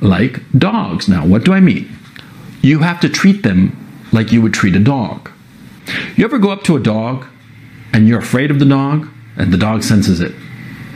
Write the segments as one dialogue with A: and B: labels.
A: like dogs. Now, what do I mean? You have to treat them like you would treat a dog. You ever go up to a dog and you're afraid of the dog and the dog senses it,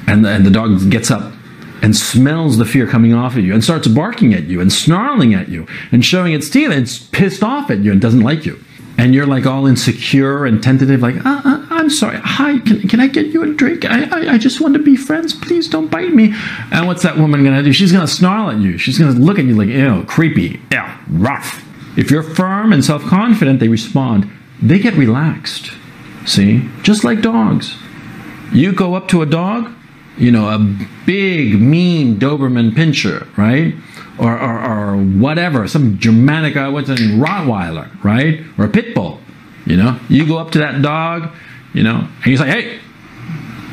A: and the dog gets up and smells the fear coming off of you and starts barking at you and snarling at you and showing its teeth and it's pissed off at you and doesn't like you. And you're like all insecure and tentative, like, I'm sorry, hi, can I get you a drink? I just want to be friends, please don't bite me. And what's that woman going to do? She's going to snarl at you. She's going to look at you like, ew, creepy, ew, rough. If you're firm and self-confident, they respond. They get relaxed, see? Just like dogs. You go up to a dog, you know, a big, mean Doberman Pinscher, right? Or whatever, some Germanic, what's a Rottweiler, right? Or a pit bull, you know? You go up to that dog, you know, and you say, hey,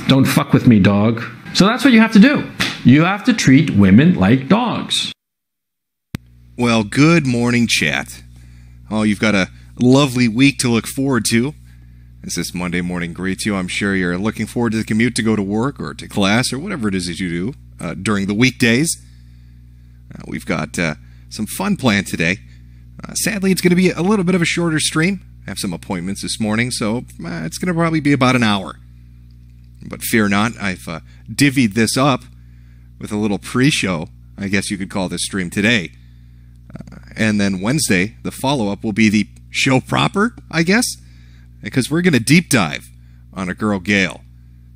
A: don't fuck with me, dog. So that's what you have to do. You have to treat women like dogs.
B: Well, good morning, chat. Oh, you've got a lovely week to look forward to. As this Monday morning greets you, I'm sure you're looking forward to the commute to go to work or to class or whatever it is that you do during the weekdays. We've got some fun planned today. Sadly, it's going to be a little bit of a shorter stream. I have some appointments this morning, so it's going to probably be about an hour. But fear not, I've divvied this up with a little pre-show, I guess you could call this stream today. And then Wednesday, the follow-up will be the show proper, I guess, because we're going to deep dive on a girl, Gail,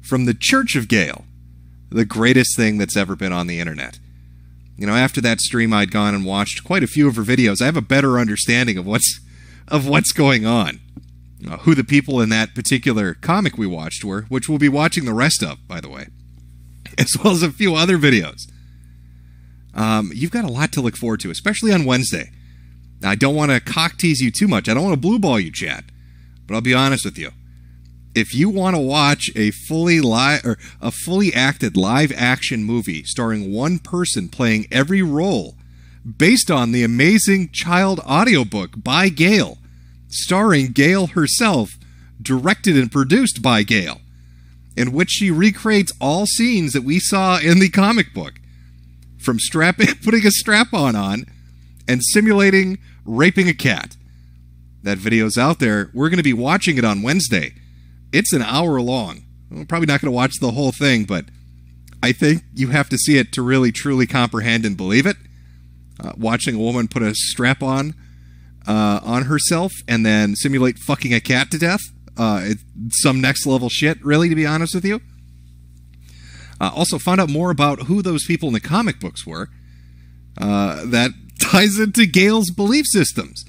B: from the Church of Gail, the greatest thing that's ever been on the internet. You know, after that stream, I'd gone and watched quite a few of her videos. I have a better understanding of what's going on. Who the people in that particular comic we watched were, which we'll be watching the rest of, by the way, as well as a few other videos. You've got a lot to look forward to, especially on Wednesday. Now, I don't want to cock tease you too much. I don't want to blue ball you, chat. But I'll be honest with you. If you want to watch a fully acted live action movie starring one person playing every role based on the amazing child audiobook by Gail, starring Gail herself, directed and produced by Gail, in which she recreates all scenes that we saw in the comic book, from putting a strap-on on and simulating raping a cat. That video's out there. We're going to be watching it on Wednesday. It's an hour long. We're probably not going to watch the whole thing, but I think you have to see it to really, truly comprehend and believe it. Watching a woman put a strap-on herself and then simulate fucking a cat to death. It's some next-level shit, really, to be honest with you. Also found out more about who those people in the comic books were. That ties into Gail's belief systems.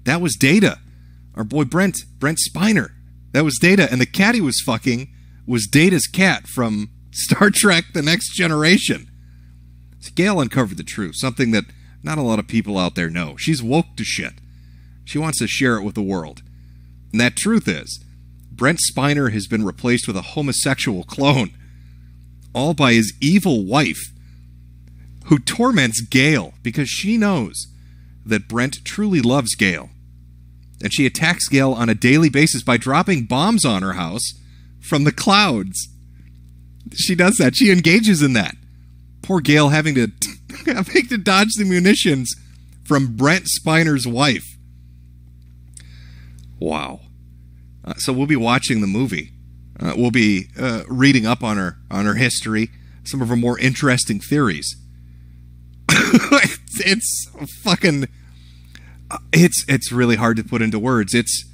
B: That was Data. Our boy Brent Spiner. That was Data. And the cat he was fucking was Data's cat from Star Trek The Next Generation. So Gail uncovered the truth, something that not a lot of people out there know. She's woke to shit. She wants to share it with the world. And that truth is, Brent Spiner has been replaced with a homosexual clone. All by his evil wife, who torments Gail because she knows that Brent truly loves Gail. And she attacks Gail on a daily basis by dropping bombs on her house from the clouds. She does that. She engages in that. Poor Gail having to dodge the munitions from Brent Spiner's wife. Wow. So we'll be watching the movie. We'll be reading up on her history, some of her more interesting theories. It's fucking... It's really hard to put into words. It's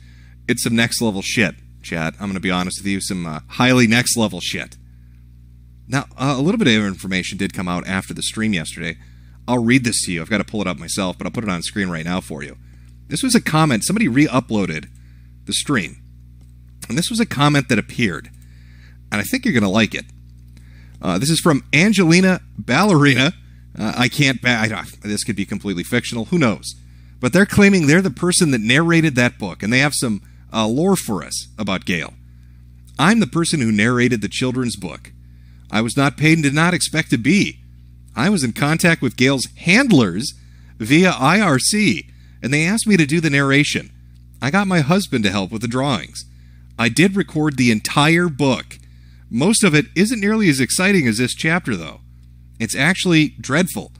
B: some next level shit, chat. I'm going to be honest with you, some highly next level shit. Now, a little bit of information did come out after the stream yesterday. I'll read this to you. I've got to pull it up myself, but I'll put it on screen right now for you. This was a comment. Somebody re-uploaded the stream. And this was a comment that appeared. And I think you're going to like it. This is from Angelina Ballerina. This could be completely fictional. Who knows? But they're claiming they're the person that narrated that book. And they have some lore for us about Gail. I'm the person who narrated the children's book. I was not paid and did not expect to be. I was in contact with Gail's handlers via IRC. And they asked me to do the narration. I got my husband to help with the drawings. I did record the entire book. Most of it isn't nearly as exciting as this chapter, though. It's actually dreadful.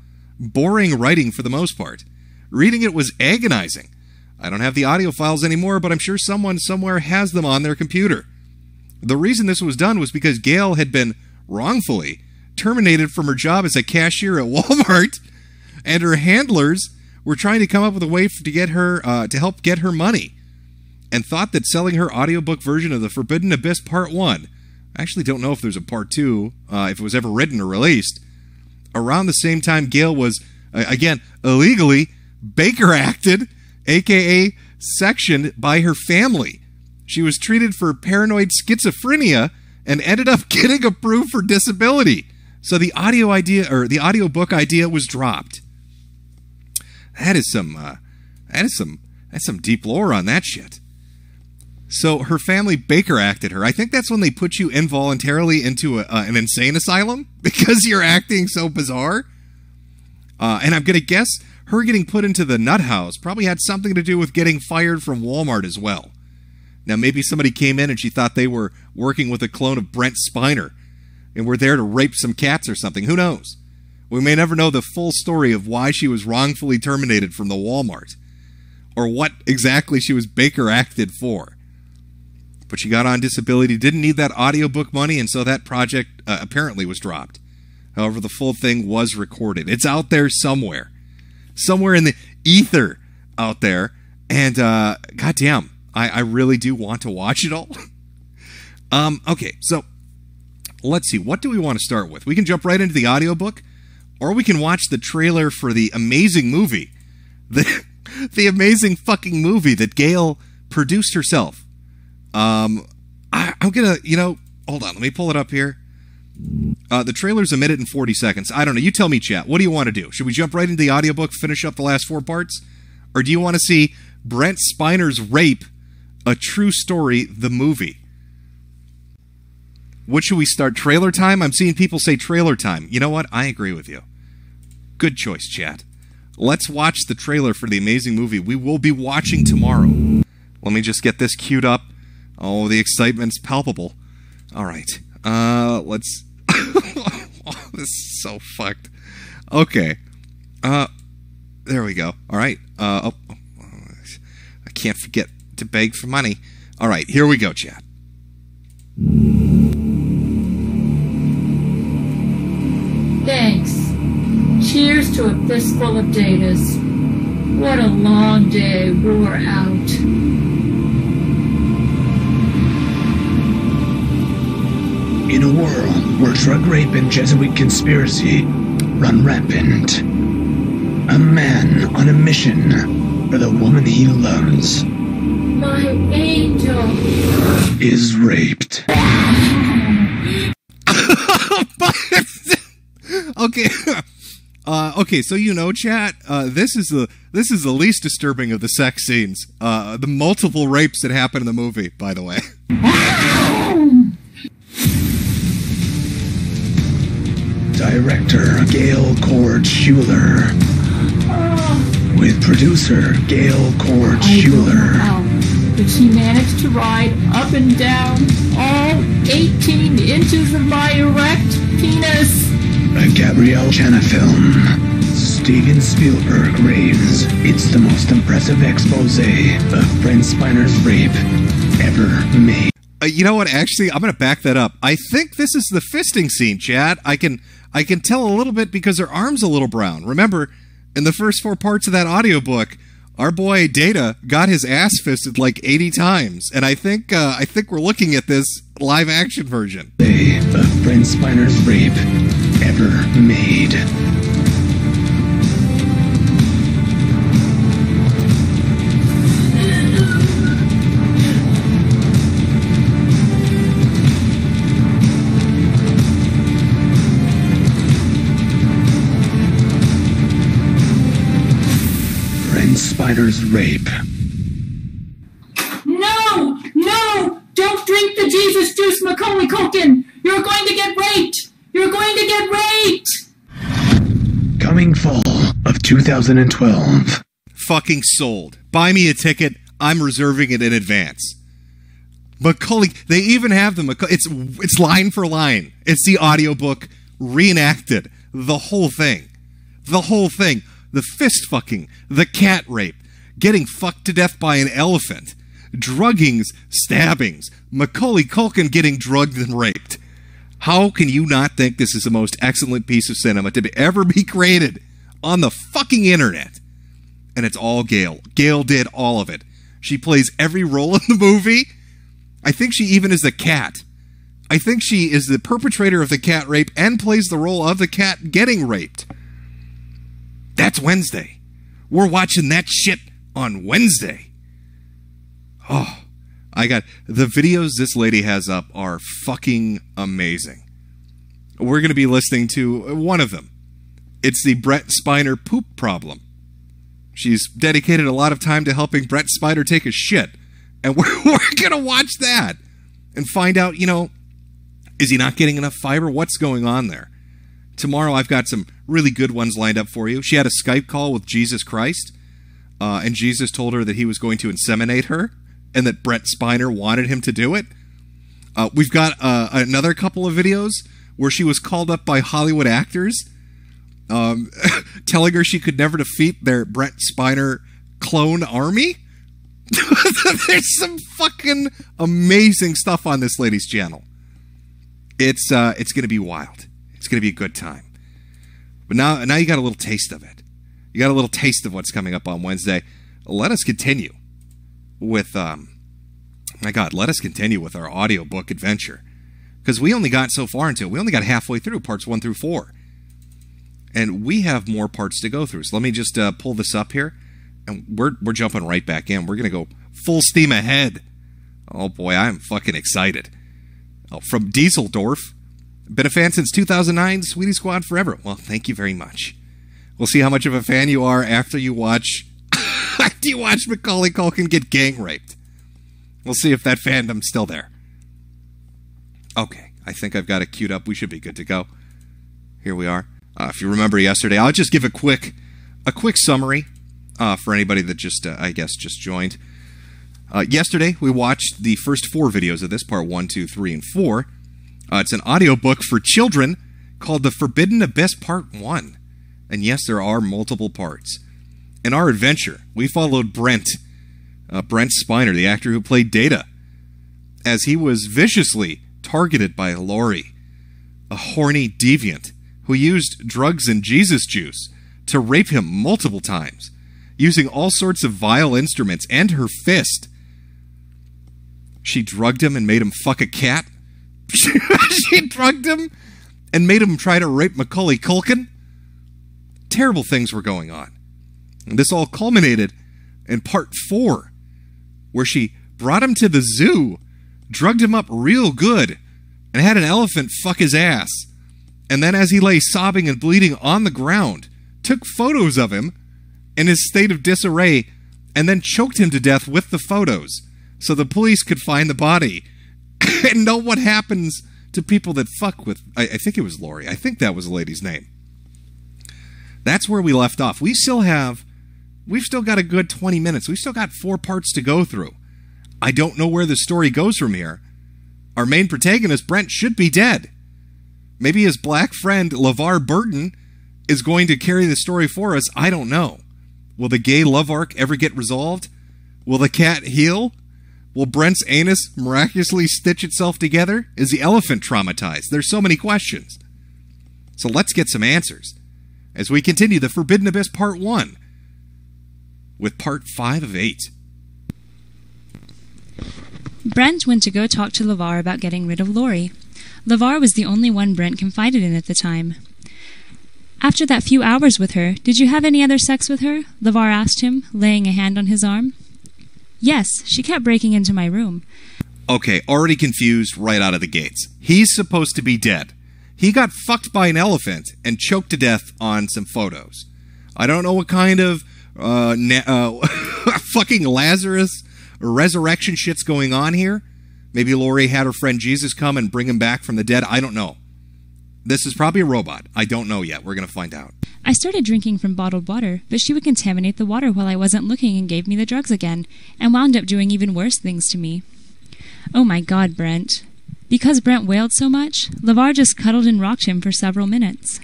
B: boring writing for the most part. Reading it was agonizing. I don't have the audio files anymore, but I'm sure someone somewhere has them on their computer. The reason this was done was because Gail had been wrongfully terminated from her job as a cashier at Walmart, and her handlers were trying to come up with a way to get her to help get her money, and thought that selling her audiobook version of The Forbidden Abyss Part 1, I actually don't know if there's a Part 2, if it was ever written or released, around the same time Gail was, again, illegally Baker acted, aka sectioned by her family. She was treated for paranoid schizophrenia and ended up getting approved for disability. So the audiobook idea was dropped. That's some deep lore on that shit. So her family Baker acted her. I think that's when they put you involuntarily into an insane asylum because you're acting so bizarre. And I'm going to guess her getting put into the nut house probably had something to do with getting fired from Walmart as well. Now, maybe somebody came in and she thought they were working with a clone of Brent Spiner and were there to rape some cats or something. Who knows? We may never know the full story of why she was wrongfully terminated from the Walmart or what exactly she was Baker acted for. But she got on disability, didn't need that audiobook money, and so that project apparently was dropped. However, the full thing was recorded. It's out there somewhere. Somewhere in the ether out there. And, goddamn, I really do want to watch it all. Okay, so let's see. What do we want to start with? We can jump right into the audiobook, or we can watch the trailer for the amazing movie. The amazing fucking movie that Gail produced herself. I'm gonna, hold on, let me pull it up here. The trailer's 1 minute and 40 seconds. I don't know. You tell me, chat. What do you want to do? Should we jump right into the audiobook, finish up the last 4 parts? Or do you want to see Brent Spiner's rape, a true story, the movie? What should we start? Trailer time? I'm seeing people say trailer time. You know what? I agree with you. Good choice, chat. Let's watch the trailer for the amazing movie we will be watching tomorrow. Let me just get this queued up. Oh, the excitement's palpable. All right. Let's... Oh, this is so fucked. Okay. There we go. All right. I can't forget to beg for money. All right, here we go, chat.
C: Thanks. Cheers to a fistful of datas. What a long day wore out.
D: In a world where drug rape and Jesuit conspiracy run rampant, a man on a mission for the woman he loves,
C: My angel,
D: is raped.
B: Okay. Okay, so chat, this is the least disturbing of the sex scenes. The multiple rapes that happen in the movie, by the way.
D: Director Gail Cord Schuler. With producer Gail Cord Schuler.
C: But she managed to ride up and down all 18 inches of my erect penis.
D: A Gabrielle Chana film. Steven Spielberg raves it's the most impressive expose of Brent Spiner's rape ever made.
B: You know what? Actually, I'm going to back that up. I think this is the fisting scene, chat. I can tell a little bit because her arm's a little brown. Remember, in the first 4 parts of that audiobook, our boy Data got his ass fisted like 80 times, and I think we're looking at this live action version.
D: Of Brent Spiner's rape ever made. Brent Spiner's rape.
C: No! No! Don't drink the Jesus juice, Macaulay Culkin! You're going to get raped! You're going to get raped!
D: Coming fall of 2012.
B: Fucking sold. Buy me a ticket. I'm reserving it in advance. Macaulay, they even have the Macaulay. It's line for line. It's the audiobook reenacted. The whole thing. The whole thing. The fist fucking. The cat rape. Getting fucked to death by an elephant. Druggings. Stabbings. Macaulay Culkin getting drugged and raped. How can you not think this is the most excellent piece of cinema to ever be created on the fucking internet? And it's all Gail. Gail did all of it. She plays every role in the movie. I think she even is the cat. I think she is the perpetrator of the cat rape and plays the role of the cat getting raped. That's Wednesday. We're watching that shit on Wednesday. Oh, I got the videos this lady has up are fucking amazing. We're going to be listening to one of them. It's the Brett Spiner poop problem. She's dedicated a lot of time to helping Brett Spiner take a shit. And we're going to watch that and find out, you know, is he not getting enough fiber? What's going on there? Tomorrow I've got some really good ones lined up for you. She had a Skype call with Jesus Christ, and Jesus told her that he was going to inseminate her and that Brett Spiner wanted him to do it. We've got another couple of videos where she was called up by Hollywood actors telling her she could never defeat their Brett Spiner clone army. There's some fucking amazing stuff on this lady's channel. It's going to be wild. It's going to be a good time. But now you got a little taste of it. You got a little taste of what's coming up on Wednesday. Let us continue with, let us continue with our audiobook adventure. Because we only got so far into it. We only got halfway through parts 1 through 4. And we have more parts to go through. So let me just pull this up here. And we're jumping right back in. We're going to go full steam ahead. Oh boy, I'm fucking excited. Oh, from Dieseldorf. Been a fan since 2009, Sweetie Squad forever. Well, thank you very much. We'll see how much of a fan you are after you watch Macaulay Culkin get gang raped. We'll see if that fandom's still there. Okay, I think I've got it queued up. We should be good to go. Here we are. If you remember yesterday, I'll just give a quick summary for anybody that just joined. Yesterday, we watched the first 4 videos of this, part 1, 2, 3, and 4. It's an audiobook for children called The Forbidden Abyss Part 1. And yes, there are multiple parts. In our adventure, we followed Brent Spiner, the actor who played Data, as he was viciously targeted by Lori, a horny deviant who used drugs and Jesus juice to rape him multiple times, using all sorts of vile instruments and her fist. She drugged him and made him fuck a cat. She drugged him and made him try to rape Macaulay Culkin. Terrible things were going on. And this all culminated in part 4, where she brought him to the zoo, drugged him up real good, and had an elephant fuck his ass. And then as he lay sobbing and bleeding on the ground, took photos of him in his state of disarray, and then choked him to death with the photos, so the police could find the body and know what happens to people that fuck with... I think it was Lori. I think that was the lady's name. That's where we left off. We've still got a good 20 minutes. We've still got 4 parts to go through. I don't know where the story goes from here. Our main protagonist, Brent, should be dead. Maybe his black friend, LeVar Burton, is going to carry the story for us. I don't know. Will the gay love arc ever get resolved? Will the cat heal? Will Brent's anus miraculously stitch itself together? Is the elephant traumatized? There's so many questions. So let's get some answers as we continue The Forbidden Abyss Part 1 with Part 5 of 8.
E: Brent went to go talk to LeVar about getting rid of Lori. LeVar was the only one Brent confided in at the time. After that few hours with her, did you have any other sex with her? LeVar asked him, laying a hand on his arm. Yes, she kept breaking into my room.
B: Okay, already confused right out of the gates. He's supposed to be dead. He got fucked by an elephant and choked to death on some photos. I don't know what kind of fucking Lazarus resurrection shit's going on here. Maybe Lori had her friend Jesus come and bring him back from the dead. I don't know. This is probably a robot. I don't know yet. We're going to find out.
E: I started drinking from bottled water, but she would contaminate the water while I wasn't looking and gave me the drugs again, and wound up doing even worse things to me. Oh my God, Brent. Because Brent wailed so much, LeVar just cuddled and rocked him for several minutes.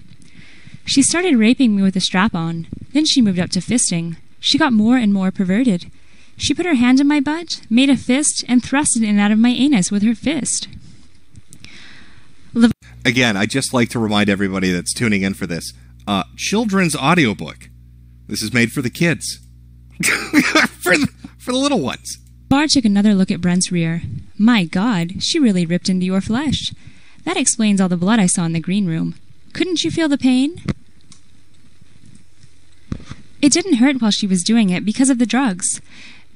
E: She started raping me with a strap on. Then she moved up to fisting. She got more and more perverted. She put her hand in my butt, made a fist, and thrust it in and out of my anus with her fist.
B: Again, I'd just like to remind everybody that's tuning in for this. Children's audiobook. This is made for the kids. for the little ones.
E: LeVar took another look at Brent's rear. My God, she really ripped into your flesh. That explains all the blood I saw in the green room. Couldn't you feel the pain? It didn't hurt while she was doing it because of the drugs.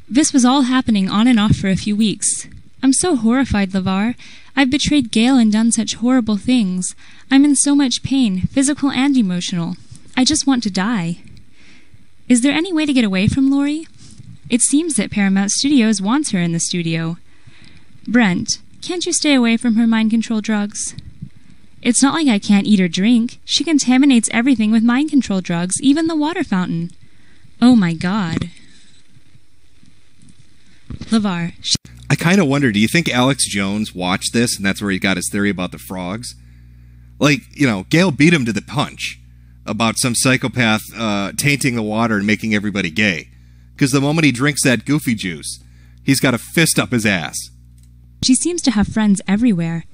E: This was all happening on and off for a few weeks. I'm so horrified, LeVar. I've betrayed Gale and done such horrible things. I'm in so much pain, physical and emotional. I just want to die. Is there any way to get away from Lori? It seems that Paramount Studios wants her in the studio. Brent, can't you stay away from her mind-control drugs? It's not like I can't eat or drink. She contaminates everything with mind-control drugs, even the water fountain. Oh my God. LeVar.
B: I kind of wonder, do you think Alex Jones watched this and that's where he got his theory about the frogs? Like, you know, Gale beat him to the punch about some psychopath tainting the water and making everybody gay. Because the moment he drinks that goofy juice, he's got a fist up his ass.
E: She seems to have friends everywhere.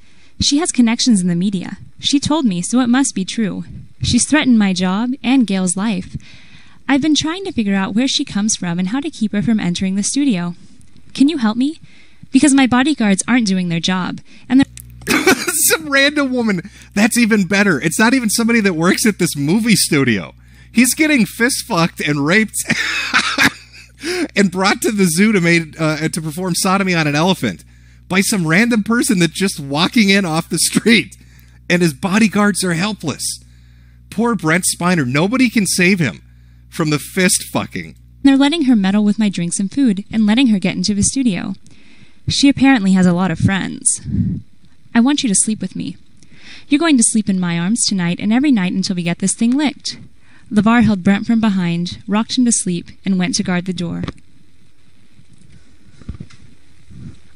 E: She has connections in the media. She told me, so it must be true. She's threatened my job and Gale's life. I've been trying to figure out where she comes from and how to keep her from entering the studio. Can you help me? Because my bodyguards aren't doing their job, and
B: some random woman. That's even better. It's not even somebody that works at this movie studio. He's getting fist fucked and raped and brought to the zoo to perform sodomy on an elephant by some random person that's just walking in off the street, and his bodyguards are helpless. Poor Brent Spiner. Nobody can save him from the fist fucking.
E: They're letting her meddle with my drinks and food and letting her get into the studio. She apparently has a lot of friends. I want you to sleep with me. You're going to sleep in my arms tonight and every night until we get this thing licked. LeVar held Brent from behind, rocked him to sleep, and went to guard the door.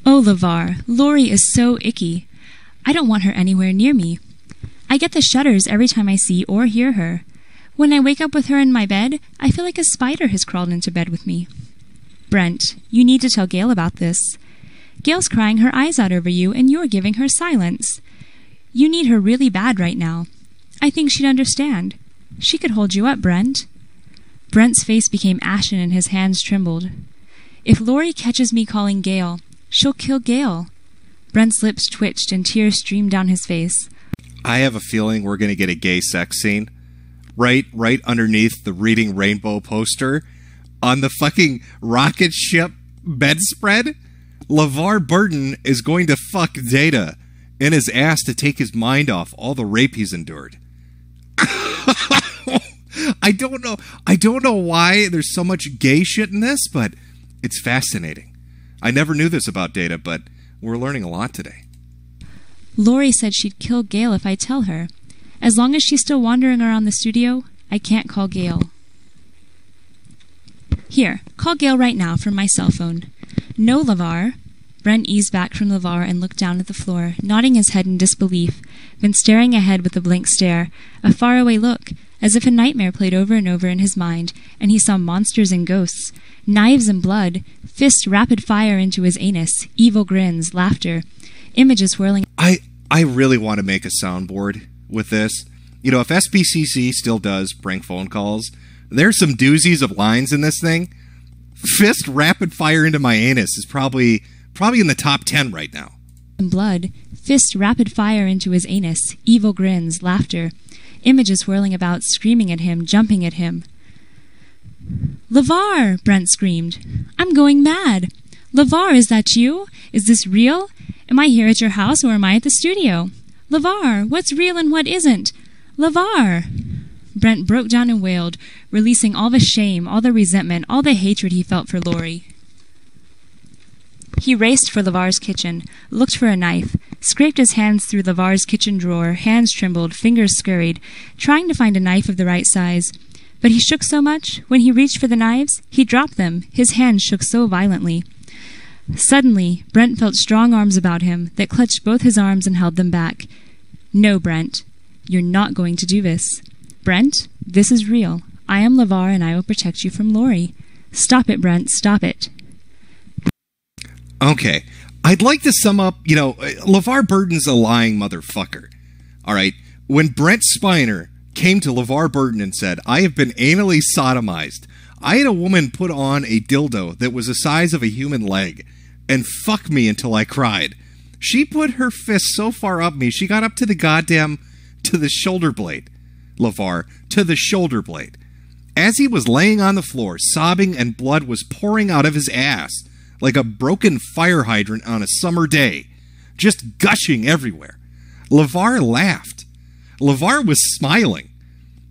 E: Oh, LeVar, Lori is so icky. I don't want her anywhere near me. I get the shudders every time I see or hear her. When I wake up with her in my bed, I feel like a spider has crawled into bed with me. Brent, you need to tell Gale about this. Gale's crying her eyes out over you, and you're giving her silence. You need her really bad right now. I think she'd understand. She could hold you up, Brent. Brent's face became ashen and his hands trembled. If Lori catches me calling Gale, she'll kill Gale. Brent's lips twitched and tears streamed down his face.
B: I have a feeling we're going to get a gay sex scene. Right underneath the Reading Rainbow poster on the fucking rocket ship bedspread. LeVar Burton is going to fuck Data in his ass to take his mind off all the rape he's endured. I don't know why there's so much gay shit in this, but it's fascinating. I never knew this about Data, but we're learning a lot today.
E: Lori said she'd kill Gale if I tell her. As long as she's still wandering around the studio, I can't call Gale. Here, call Gale right now from my cell phone. No, LeVar. Brent eased back from LeVar and looked down at the floor, nodding his head in disbelief, then staring ahead with a blank stare, a faraway look, as if a nightmare played over and over in his mind, and he saw monsters and ghosts, knives and blood, fists rapid fire into his anus, evil grins, laughter, images swirling.
B: I really want to make a soundboard with this. You know, if SBCC still does prank phone calls, there's some doozies of lines in this thing. Fist rapid fire into my anus is probably in the top 10 right now.
E: Blood, fist rapid fire into his anus, evil grins, laughter, images swirling about, screaming at him, jumping at him. LeVar, Brent screamed. I'm going mad. LeVar, is that you? Is this real? Am I here at your house or am I at the studio? LeVar, what's real and what isn't? LeVar! Brent broke down and wailed, releasing all the shame, all the resentment, all the hatred he felt for Lori. He raced for LeVar's kitchen, looked for a knife, scraped his hands through LeVar's kitchen drawer, hands trembled, fingers scurried, trying to find a knife of the right size. But he shook so much, when he reached for the knives, he dropped them, his hands shook so violently. Suddenly, Brent felt strong arms about him that clutched both his arms and held them back. No, Brent, you're not going to do this. Brent, this is real. I am LeVar and I will protect you from Lori. Stop it, Brent, stop it.
B: Okay, I'd like to sum up, LeVar Burton's a lying motherfucker. All right, when Brent Spiner came to LeVar Burton and said, I have been anally sodomized. I had a woman put on a dildo that was the size of a human leg and fuck me until I cried. She put her fist so far up me, she got up to the shoulder blade. LeVar, to the shoulder blade. As he was laying on the floor, sobbing and blood was pouring out of his ass like a broken fire hydrant on a summer day, just gushing everywhere. LeVar laughed. LeVar was smiling.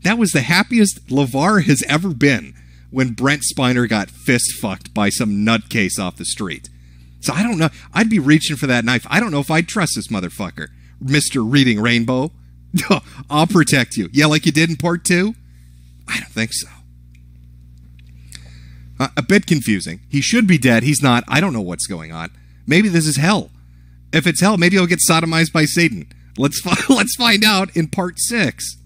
B: That was the happiest LeVar has ever been when Brent Spiner got fist-fucked by some nutcase off the street. So I don't know. I'd be reaching for that knife. I don't know if I'd trust this motherfucker. Mr. Reading Rainbow. I'll protect you. Yeah, like you did in part 2? I don't think so. A bit confusing. He should be dead. He's not. I don't know what's going on. Maybe this is hell. If it's hell, maybe he'll get sodomized by Satan. Let's find out in part 6.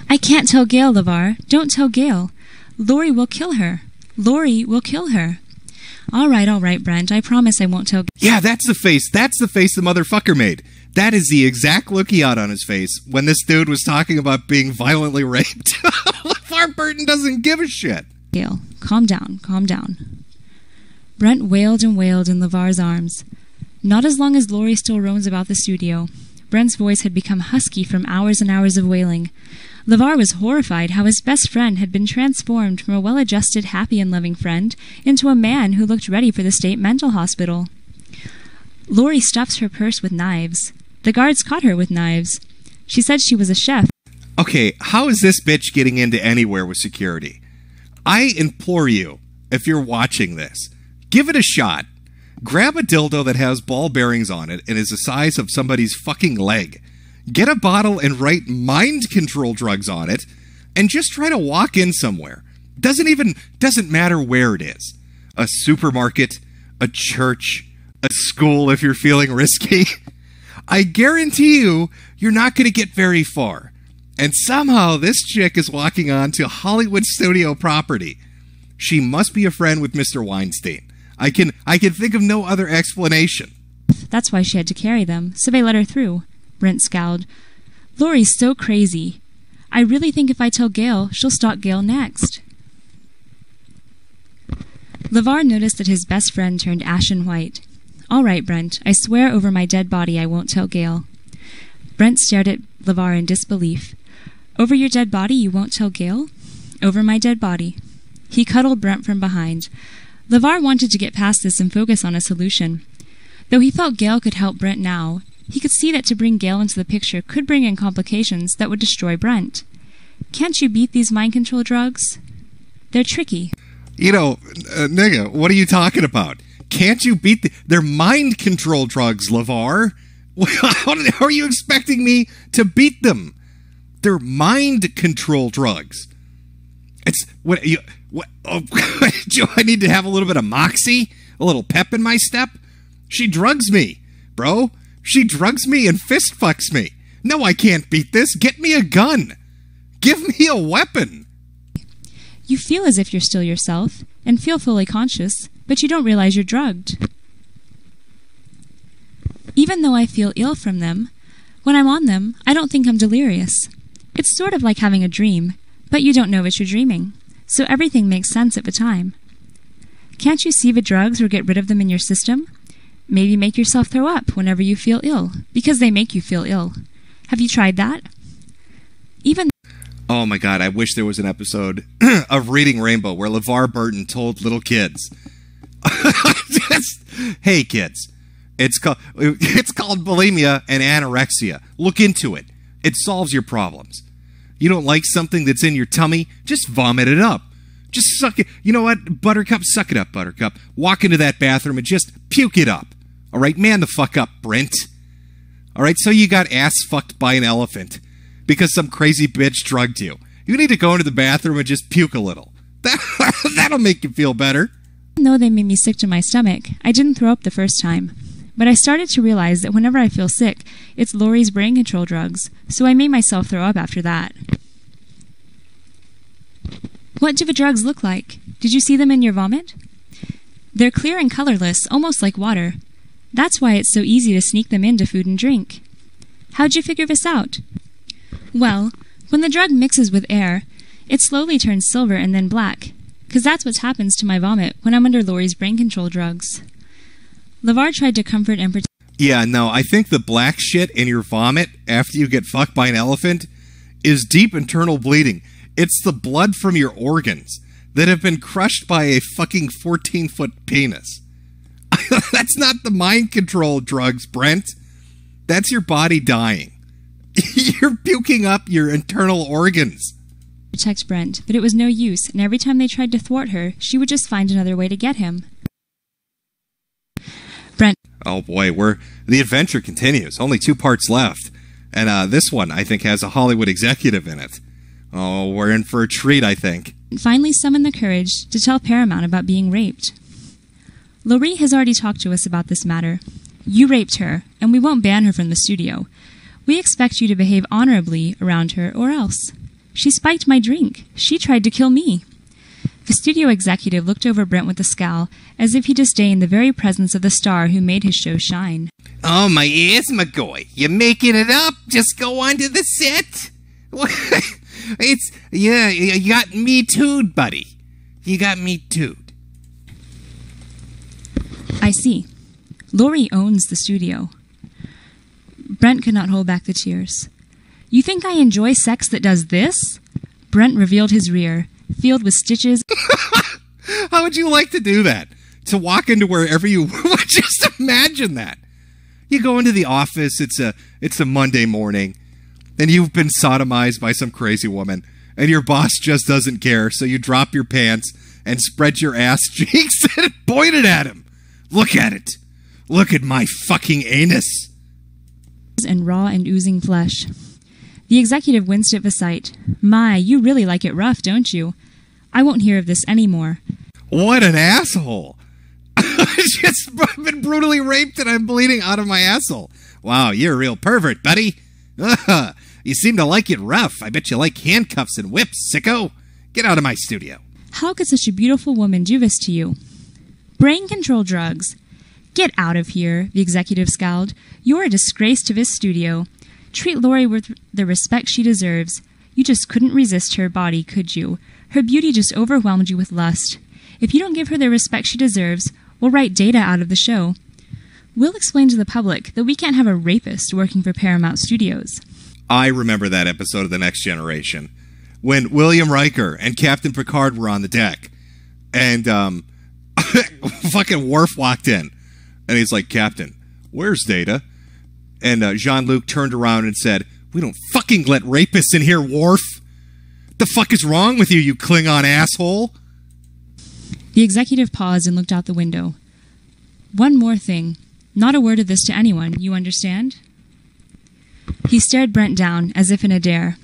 E: I can't tell Gail, LeVar. Don't tell Gail. Lori will kill her. Lori will kill her. All right, Brent. I promise I won't tell.
B: Yeah, that's the face. That's the face the motherfucker made. That is the exact look he had on his face when this dude was talking about being violently raped. LeVar Burton doesn't give a shit.
E: Gail, calm down, calm down. Brent wailed and wailed in LeVar's arms. Not as long as Lori still roams about the studio. Brent's voice had become husky from hours and hours of wailing. LeVar was horrified how his best friend had been transformed from a well-adjusted, happy and loving friend into a man who looked ready for the state mental hospital. Lori stuffs her purse with knives. The guards caught her with knives. She said she was a chef.
B: Okay, how is this bitch getting into anywhere with security? I implore you, if you're watching this, give it a shot. Grab a dildo that has ball bearings on it and is the size of somebody's fucking leg. Get a bottle and write mind control drugs on it and just try to walk in somewhere. Doesn't matter where it is. A supermarket, a church, a school if you're feeling risky. I guarantee you're not going to get very far. And somehow this chick is walking onto Hollywood studio property. She must be a friend with Mr. Weinstein. I can think of no other explanation.
E: That's why she had to carry them, so they let her through. Brent scowled. Lori's so crazy. I really think if I tell Gail, she'll stalk Gail next. LeVar noticed that his best friend turned ashen white. All right, Brent, I swear over my dead body I won't tell Gail. Brent stared at LeVar in disbelief. Over your dead body you won't tell Gail? Over my dead body. He cuddled Brent from behind. LeVar wanted to get past this and focus on a solution. Though he felt Gail could help Brent now, he could see that to bring Gail into the picture could bring in complications that would destroy Brent. Can't you beat these mind control drugs? They're tricky.
B: Nigga, what are you talking about? Can't you beat they're mind control drugs, LeVar? How are you expecting me to beat them? They're mind control drugs. It's do I need to have a little bit of moxie? A little pep in my step? She drugs me, bro. She drugs me and fist fucks me. No, I can't beat this. Get me a gun. Give me a weapon.
E: You feel as if you're still yourself, and feel fully conscious, but you don't realize you're drugged. Even though I feel ill from them, when I'm on them, I don't think I'm delirious. It's sort of like having a dream, but you don't know what you're dreaming, so everything makes sense at the time. Can't you see the drugs or get rid of them in your system? Maybe make yourself throw up whenever you feel ill, because they make you feel ill. Have you tried that?
B: Oh my God, I wish there was an episode of Reading Rainbow where LeVar Burton told little kids, hey kids, it's called bulimia and anorexia. Look into it. It solves your problems. You don't like something that's in your tummy? Just vomit it up. Just suck it. You know what, Buttercup? Suck it up, Buttercup. Walk into that bathroom and just puke it up. All right, man the fuck up, Brent. All right, so you got ass fucked by an elephant because some crazy bitch drugged you. You need to go into the bathroom and just puke a little. That'll make you feel better.
E: Even though they made me sick to my stomach, I didn't throw up the first time. But I started to realize that whenever I feel sick, it's Lori's brain control drugs, so I made myself throw up after that. What do the drugs look like? Did you see them in your vomit? They're clear and colorless, almost like water. That's why it's so easy to sneak them into food and drink. How'd you figure this out? Well, when the drug mixes with air, it slowly turns silver and then black, 'cause that's what happens to my vomit when I'm under Lori's brain control drugs. LeVar tried to comfort and protect.
B: Yeah, no, I think the black shit in your vomit after you get fucked by an elephant is deep internal bleeding. It's the blood from your organs that have been crushed by a fucking 14-foot penis. That's not the mind control drugs, Brent. That's your body dying. You're puking up your internal organs.
E: Protect Brent, but it was no use, and every time they tried to thwart her, she would just find another way to get him. Brent.
B: Oh boy, the adventure continues. Only 2 parts left. And this one, I think, has a Hollywood executive in it. Oh, we're in for a treat, I think.
E: Finally summoned the courage to tell Paramount about being raped. Lori has already talked to us about this matter. You raped her, and we won't ban her from the studio. We expect you to behave honorably around her, or else. She spiked my drink. She tried to kill me. The studio executive looked over Brent with a scowl, as if he disdained the very presence of the star who made his show shine.
B: Oh, my ears, McCoy. You're making it up. Just go onto the set. You got me too'd, buddy. You got me too'd.
E: I see. Lori owns the studio. Brent could not hold back the tears. You think I enjoy sex that does this? Brent revealed his rear, filled with stitches.
B: How would you like to do that? To walk into wherever you want? Just imagine that. You go into the office, it's a Monday morning, and you've been sodomized by some crazy woman, and your boss just doesn't care, so you drop your pants and spread your ass cheeks and point it at him. Look at it. Look at my fucking anus.
E: And raw and oozing flesh. The executive winced at the sight. My, you really like it rough, don't you? I won't hear of this anymore.
B: What an asshole. I've just been brutally raped and I'm bleeding out of my asshole. Wow, you're a real pervert, buddy. You seem to like it rough. I bet you like handcuffs and whips, sicko. Get out of my studio.
E: How could such a beautiful woman do this to you? Brain control drugs. Get out of here, the executive scowled. You're a disgrace to this studio. Treat Lori with the respect she deserves. You just couldn't resist her body, could you? Her beauty just overwhelmed you with lust. If you don't give her the respect she deserves, we'll write data out of the show. We'll explain to the public that we can't have a rapist working for Paramount Studios.
B: I remember that episode of The Next Generation when William Riker and Captain Picard were on the deck, and fucking Worf walked in, and he's like, Captain, where's Data? And Jean-Luc turned around and said, we don't fucking let rapists in here, Worf. The fuck is wrong with you, you Klingon asshole?
E: The executive paused and looked out the window. One more thing. Not a word of this to anyone, you understand? He stared Brent down, as if in a dare.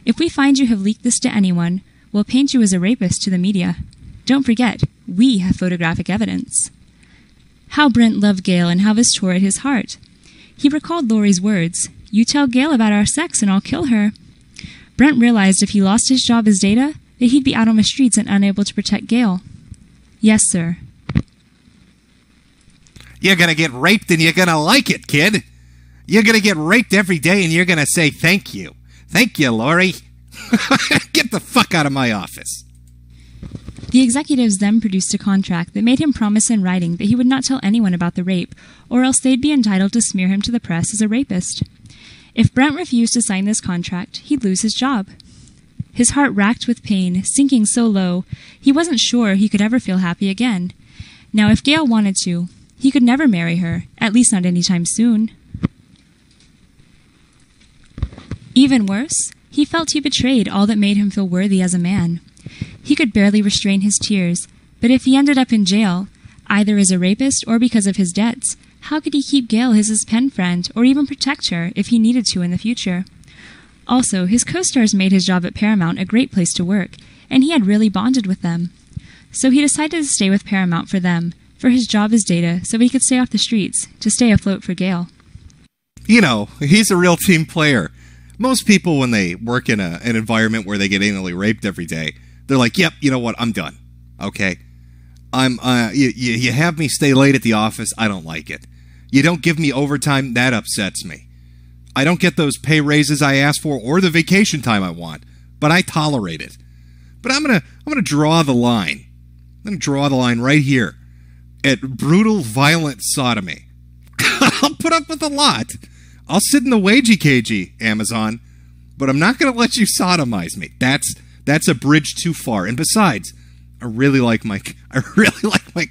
E: If we find you have leaked this to anyone, we'll paint you as a rapist to the media. Don't forget, we have photographic evidence. How Brent loved Gail and how this tore at his heart. He recalled Lori's words, you tell Gail about our sex and I'll kill her. Brent realized if he lost his job as Data, that he'd be out on the streets and unable to protect Gail. Yes, sir.
B: You're gonna get raped and you're gonna like it, kid. You're gonna get raped every day and you're gonna say thank you. Thank you, Lori. Get the fuck out of my office.
E: The executives then produced a contract that made him promise in writing that he would not tell anyone about the rape, or else they'd be entitled to smear him to the press as a rapist. If Brent refused to sign this contract, he'd lose his job. His heart racked with pain, sinking so low, he wasn't sure he could ever feel happy again. Now, if Gail wanted to, he could never marry her, at least not anytime soon. Even worse, he felt he betrayed all that made him feel worthy as a man. He could barely restrain his tears, but if he ended up in jail, either as a rapist or because of his debts, how could he keep Gail as his pen friend or even protect her if he needed to in the future? Also, his co-stars made his job at Paramount a great place to work, and he had really bonded with them. So he decided to stay with Paramount for them, for his job as Data, so he could stay off the streets, to stay afloat for Gale.
B: You know, he's a real team player. Most people, when they work in an environment where they get anally raped every day, they're like, yep, you know what, I'm done. Okay? You have me stay late at the office, I don't like it. You don't give me overtime, that upsets me. I don't get those pay raises I asked for or the vacation time I want, but I tolerate it. But I'm gonna draw the line. I'm gonna draw the line right here at brutal, violent sodomy. I'll put up with a lot. I'll sit in the wagey cagey, Amazon, but I'm not gonna let you sodomize me. That's a bridge too far. And besides, I really like my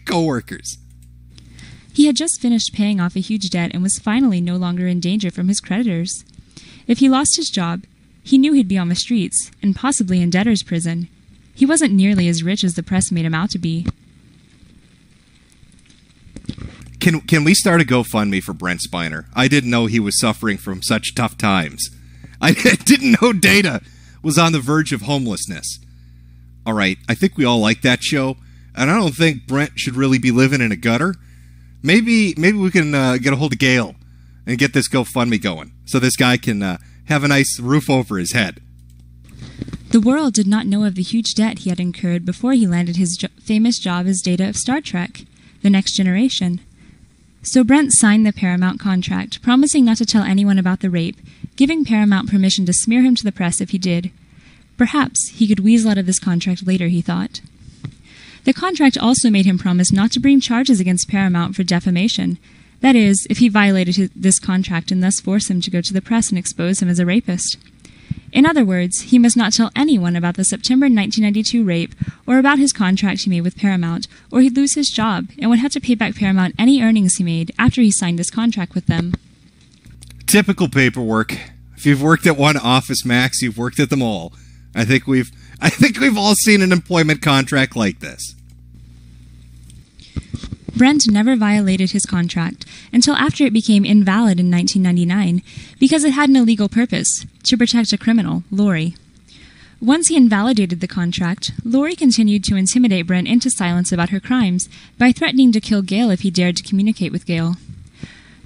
B: coworkers.
E: He had just finished paying off a huge debt and was finally no longer in danger from his creditors. If he lost his job, he knew he'd be on the streets, and possibly in debtor's prison. He wasn't nearly as rich as the press made him out to be.
B: Can we start a GoFundMe for Brent Spiner? I didn't know he was suffering from such tough times. I didn't know Data was on the verge of homelessness. All right, I think we all like that show, and I don't think Brent should really be living in a gutter. Maybe we can get a hold of Gale and get this GoFundMe going so this guy can have a nice roof over his head.
E: The world did not know of the huge debt he had incurred before he landed his famous job as Data of Star Trek, The Next Generation. So Brent signed the Paramount contract, promising not to tell anyone about the rape, giving Paramount permission to smear him to the press if he did. Perhaps he could weasel out of this contract later, he thought. The contract also made him promise not to bring charges against Paramount for defamation. That is, if he violated this contract and thus force him to go to the press and expose him as a rapist. In other words, he must not tell anyone about the September 1992 rape or about his contract he made with Paramount, or he'd lose his job and would have to pay back Paramount any earnings he made after he signed this contract with them.
B: Typical paperwork. If you've worked at one Office Max, you've worked at them all. I think we've all seen an employment contract like this.
E: Brent never violated his contract until after it became invalid in 1999 because it had an illegal purpose, to protect a criminal, Laurie. Once he invalidated the contract, Laurie continued to intimidate Brent into silence about her crimes by threatening to kill Gale if he dared to communicate with Gale.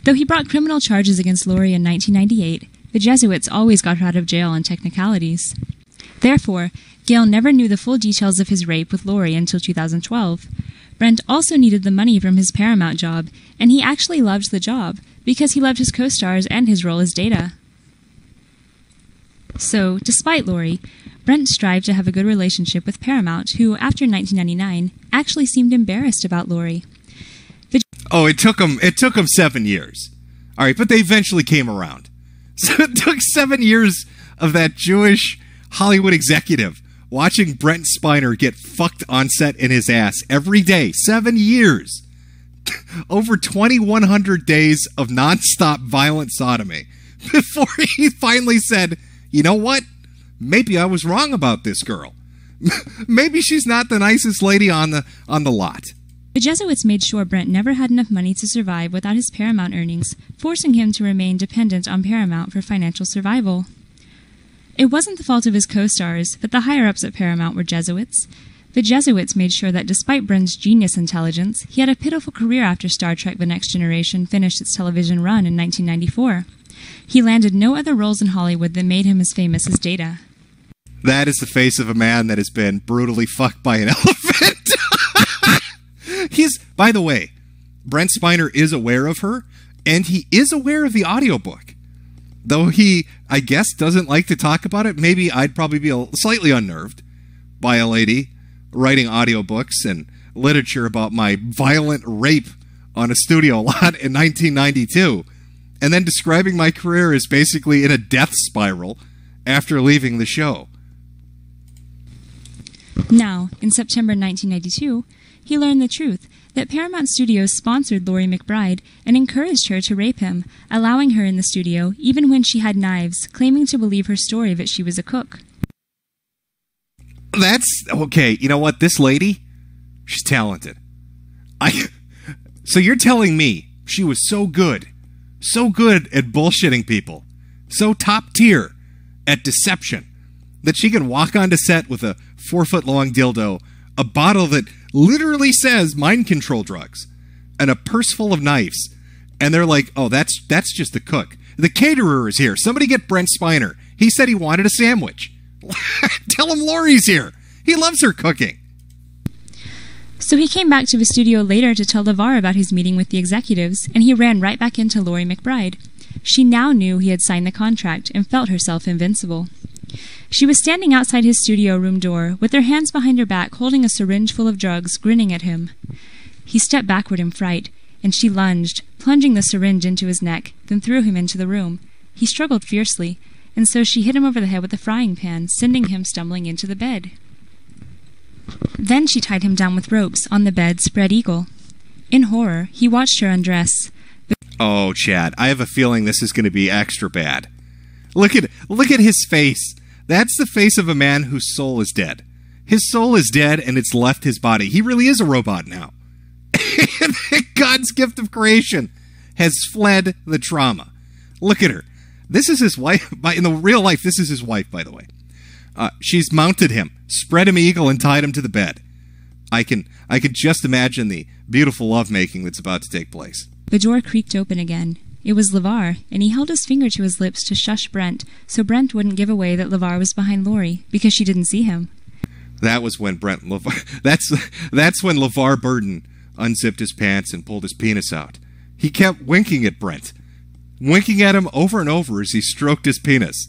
E: Though he brought criminal charges against Laurie in 1998, the Jesuits always got her out of jail on technicalities. Therefore, Gale never knew the full details of his rape with Laurie until 2012. Brent also needed the money from his Paramount job, and he actually loved the job because he loved his co-stars and his role as Data. So, despite Laurie, Brent strived to have a good relationship with Paramount, who, after 1999, actually seemed embarrassed about Laurie.
B: It took him 7 years. All right, but they eventually came around. So it took 7 years of that Jewish Hollywood executive watching Brent Spiner get fucked on set in his ass every day. 7 years. Over 2,100 days of nonstop violent sodomy before he finally said, you know what? Maybe I was wrong about this girl. Maybe she's not the nicest lady on the lot.
E: The Jesuits made sure Brent never had enough money to survive without his Paramount earnings, forcing him to remain dependent on Paramount for financial survival. It wasn't the fault of his co-stars, but the higher-ups at Paramount were Jesuits. The Jesuits made sure that despite Brent's genius intelligence, he had a pitiful career after Star Trek The Next Generation finished its television run in 1994. He landed no other roles in Hollywood that made him as famous as Data.
B: That is the face of a man that has been brutally fucked by an elephant. By the way, Brent Spiner is aware of her, and he is aware of the audiobook. Though he, I guess, doesn't like to talk about it, maybe I'd probably be slightly unnerved by a lady writing audiobooks and literature about my violent rape on a studio lot in 1992, and then describing my career as basically in a death spiral after leaving the show.
E: Now, in September 1992, he learned the truth, that Paramount Studios sponsored Laurie McBride and encouraged her to rape him, allowing her in the studio even when she had knives, claiming to believe her story that she was a cook.
B: That's okay. You know what? This lady, she's talented. So you're telling me she was so good at bullshitting people, so top tier at deception, that she can walk onto set with a 4-foot-long dildo, a bottle that literally says mind control drugs and a purse full of knives. And they're like, oh, that's just the cook. The caterer is here. Somebody get Brent Spiner. He said he wanted a sandwich. Tell him Laurie's here. He loves her cooking.
E: So he came back to the studio later to tell LeVar about his meeting with the executives, and he ran right back into Laurie McBride. She now knew he had signed the contract and felt herself invincible. She was standing outside his studio room door, with her hands behind her back holding a syringe full of drugs, grinning at him. He stepped backward in fright, and she lunged, plunging the syringe into his neck, then threw him into the room. He struggled fiercely, and so she hit him over the head with a frying pan, sending him stumbling into the bed. Then she tied him down with ropes on the bed, spread eagle. In horror, he watched her undress.
B: Oh, Chad, I have a feeling this is going to be extra bad. Look at his face. That's the face of a man whose soul is dead. His soul is dead, and it's left his body. He really is a robot now. God's gift of creation has fled the trauma. Look at her. This is his wife. In the real life, this is his wife, by the way. She's mounted him, spread him eagle, and tied him to the bed. I can just imagine the beautiful lovemaking that's about to take place.
E: The door creaked open again. It was LeVar, and he held his finger to his lips to shush Brent, so Brent wouldn't give away that LeVar was behind Laurie, because she didn't see him.
B: That was when that's when LeVar Burton unzipped his pants and pulled his penis out. He kept winking at Brent, winking at him over and over as he stroked his penis,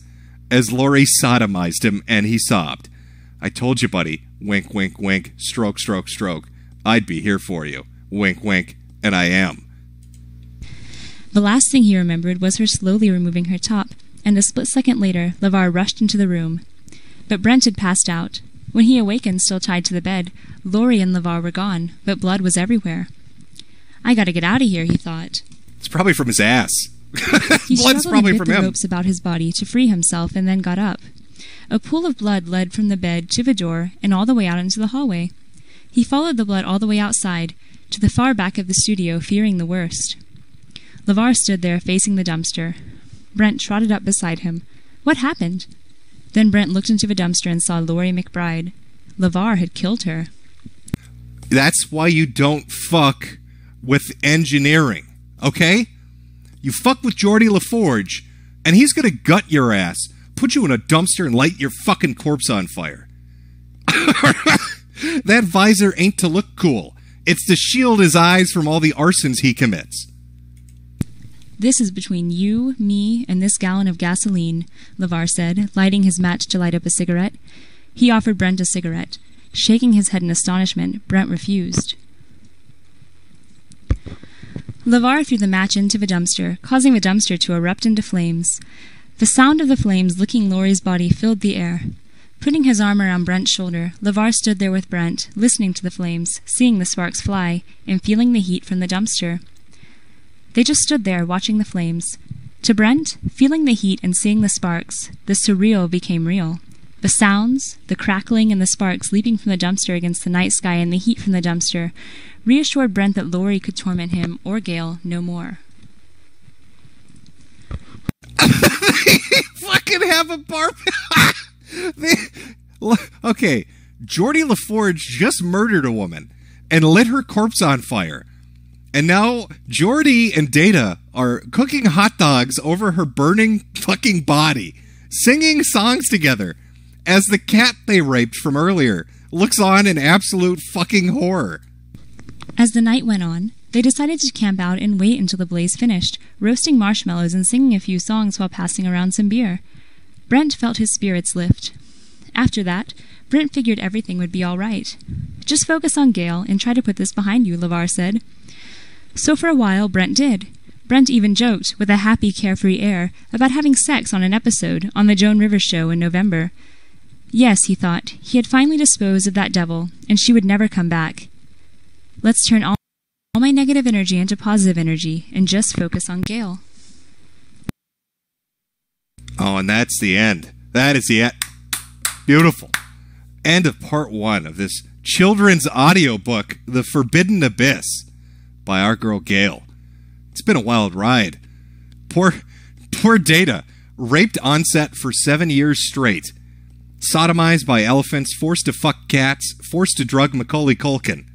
B: as Laurie sodomized him, and he sobbed. I told you, buddy. Wink, wink, wink. Stroke, stroke, stroke. I'd be here for you. Wink, wink. And I am.
E: The last thing he remembered was her slowly removing her top, and a split second later, LeVar rushed into the room. But Brent had passed out. When he awakened, still tied to the bed, Laurie and LeVar were gone, but blood was everywhere. I gotta get out of here, he thought.
B: It's probably from his ass.
E: He
B: Blood's
E: struggled
B: probably
E: and bit
B: from
E: the
B: him.
E: ropes about his body to free himself and then got up. A pool of blood led from the bed to the door and all the way out into the hallway. He followed the blood all the way outside, to the far back of the studio, fearing the worst. LeVar stood there facing the dumpster. Brent trotted up beside him. What happened? Then Brent looked into the dumpster and saw Laurie McBride. LeVar had killed her.
B: That's why you don't fuck with engineering, okay? You fuck with Geordie LaForge, and he's gonna gut your ass, put you in a dumpster, and light your fucking corpse on fire. That visor ain't to look cool. It's to shield his eyes from all the arsons he commits.
E: This is between you, me, and this gallon of gasoline, LeVar said, lighting his match to light up a cigarette. He offered Brent a cigarette. Shaking his head in astonishment, Brent refused. LeVar threw the match into the dumpster, causing the dumpster to erupt into flames. The sound of the flames licking Laurie's body filled the air. Putting his arm around Brent's shoulder, LeVar stood there with Brent, listening to the flames, seeing the sparks fly, and feeling the heat from the dumpster. They just stood there, watching the flames. To Brent, feeling the heat and seeing the sparks, the surreal became real. The sounds, the crackling and the sparks leaping from the dumpster against the night sky and the heat from the dumpster reassured Brent that Laurie could torment him or Gale no more.
B: They fucking have a bar. Okay, Geordie LaForge just murdered a woman and lit her corpse on fire. And now Geordie and Data are cooking hot dogs over her burning fucking body, singing songs together, as the cat they raped from earlier looks on in absolute fucking horror.
E: As the night went on, they decided to camp out and wait until the blaze finished, roasting marshmallows and singing a few songs while passing around some beer. Brent felt his spirits lift. After that, Brent figured everything would be all right. Just focus on Gale and try to put this behind you, LeVar said. So for a while, Brent did. Brent even joked, with a happy, carefree air, about having sex on an episode on the Joan Rivers show in November. Yes, he thought, he had finally disposed of that devil, and she would never come back. Let's turn all my negative energy into positive energy and just focus on Gale.
B: Oh, and that's the end. That is the end. Beautiful. End of part 1 of this children's audiobook, The Forbidden Abyss, by our girl Gale. It's been a wild ride. Poor Data, raped on set for 7 years straight, sodomized by elephants, forced to fuck cats, forced to drug Macaulay Culkin.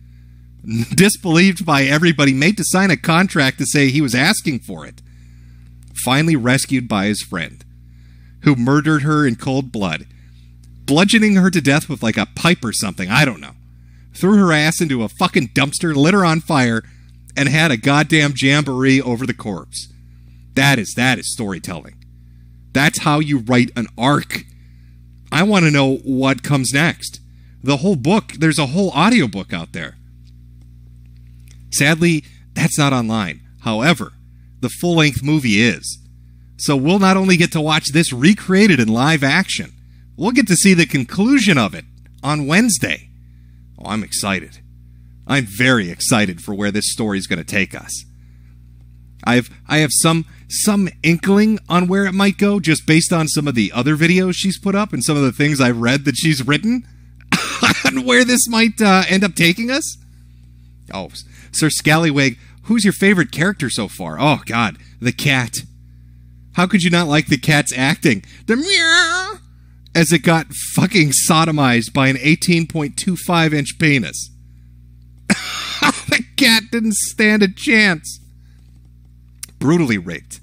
B: disbelieved by everybody, made to sign a contract to say he was asking for it. Finally rescued by his friend, who murdered her in cold blood, bludgeoning her to death with like a pipe or something, I don't know. Threw her ass into a fucking dumpster, lit her on fire, and had a goddamn jamboree over the corpse. That is storytelling. That's how you write an arc. I want to know what comes next. The whole book, there's a whole audiobook out there. Sadly, that's not online. However, the full-length movie is. So we'll not only get to watch this recreated in live action, we'll get to see the conclusion of it on Wednesday. Oh, I'm excited. I'm very excited for where this story is going to take us. I have some inkling on where it might go, just based on some of the other videos she's put up and some of the things I've read that she's written on where this might end up taking us. Oh, Sir Scallywag, who's your favorite character so far? Oh, God, the cat. How could you not like the cat's acting? The meow, as it got fucking sodomized by an 18.25-inch penis. The cat didn't stand a chance. Brutally raped.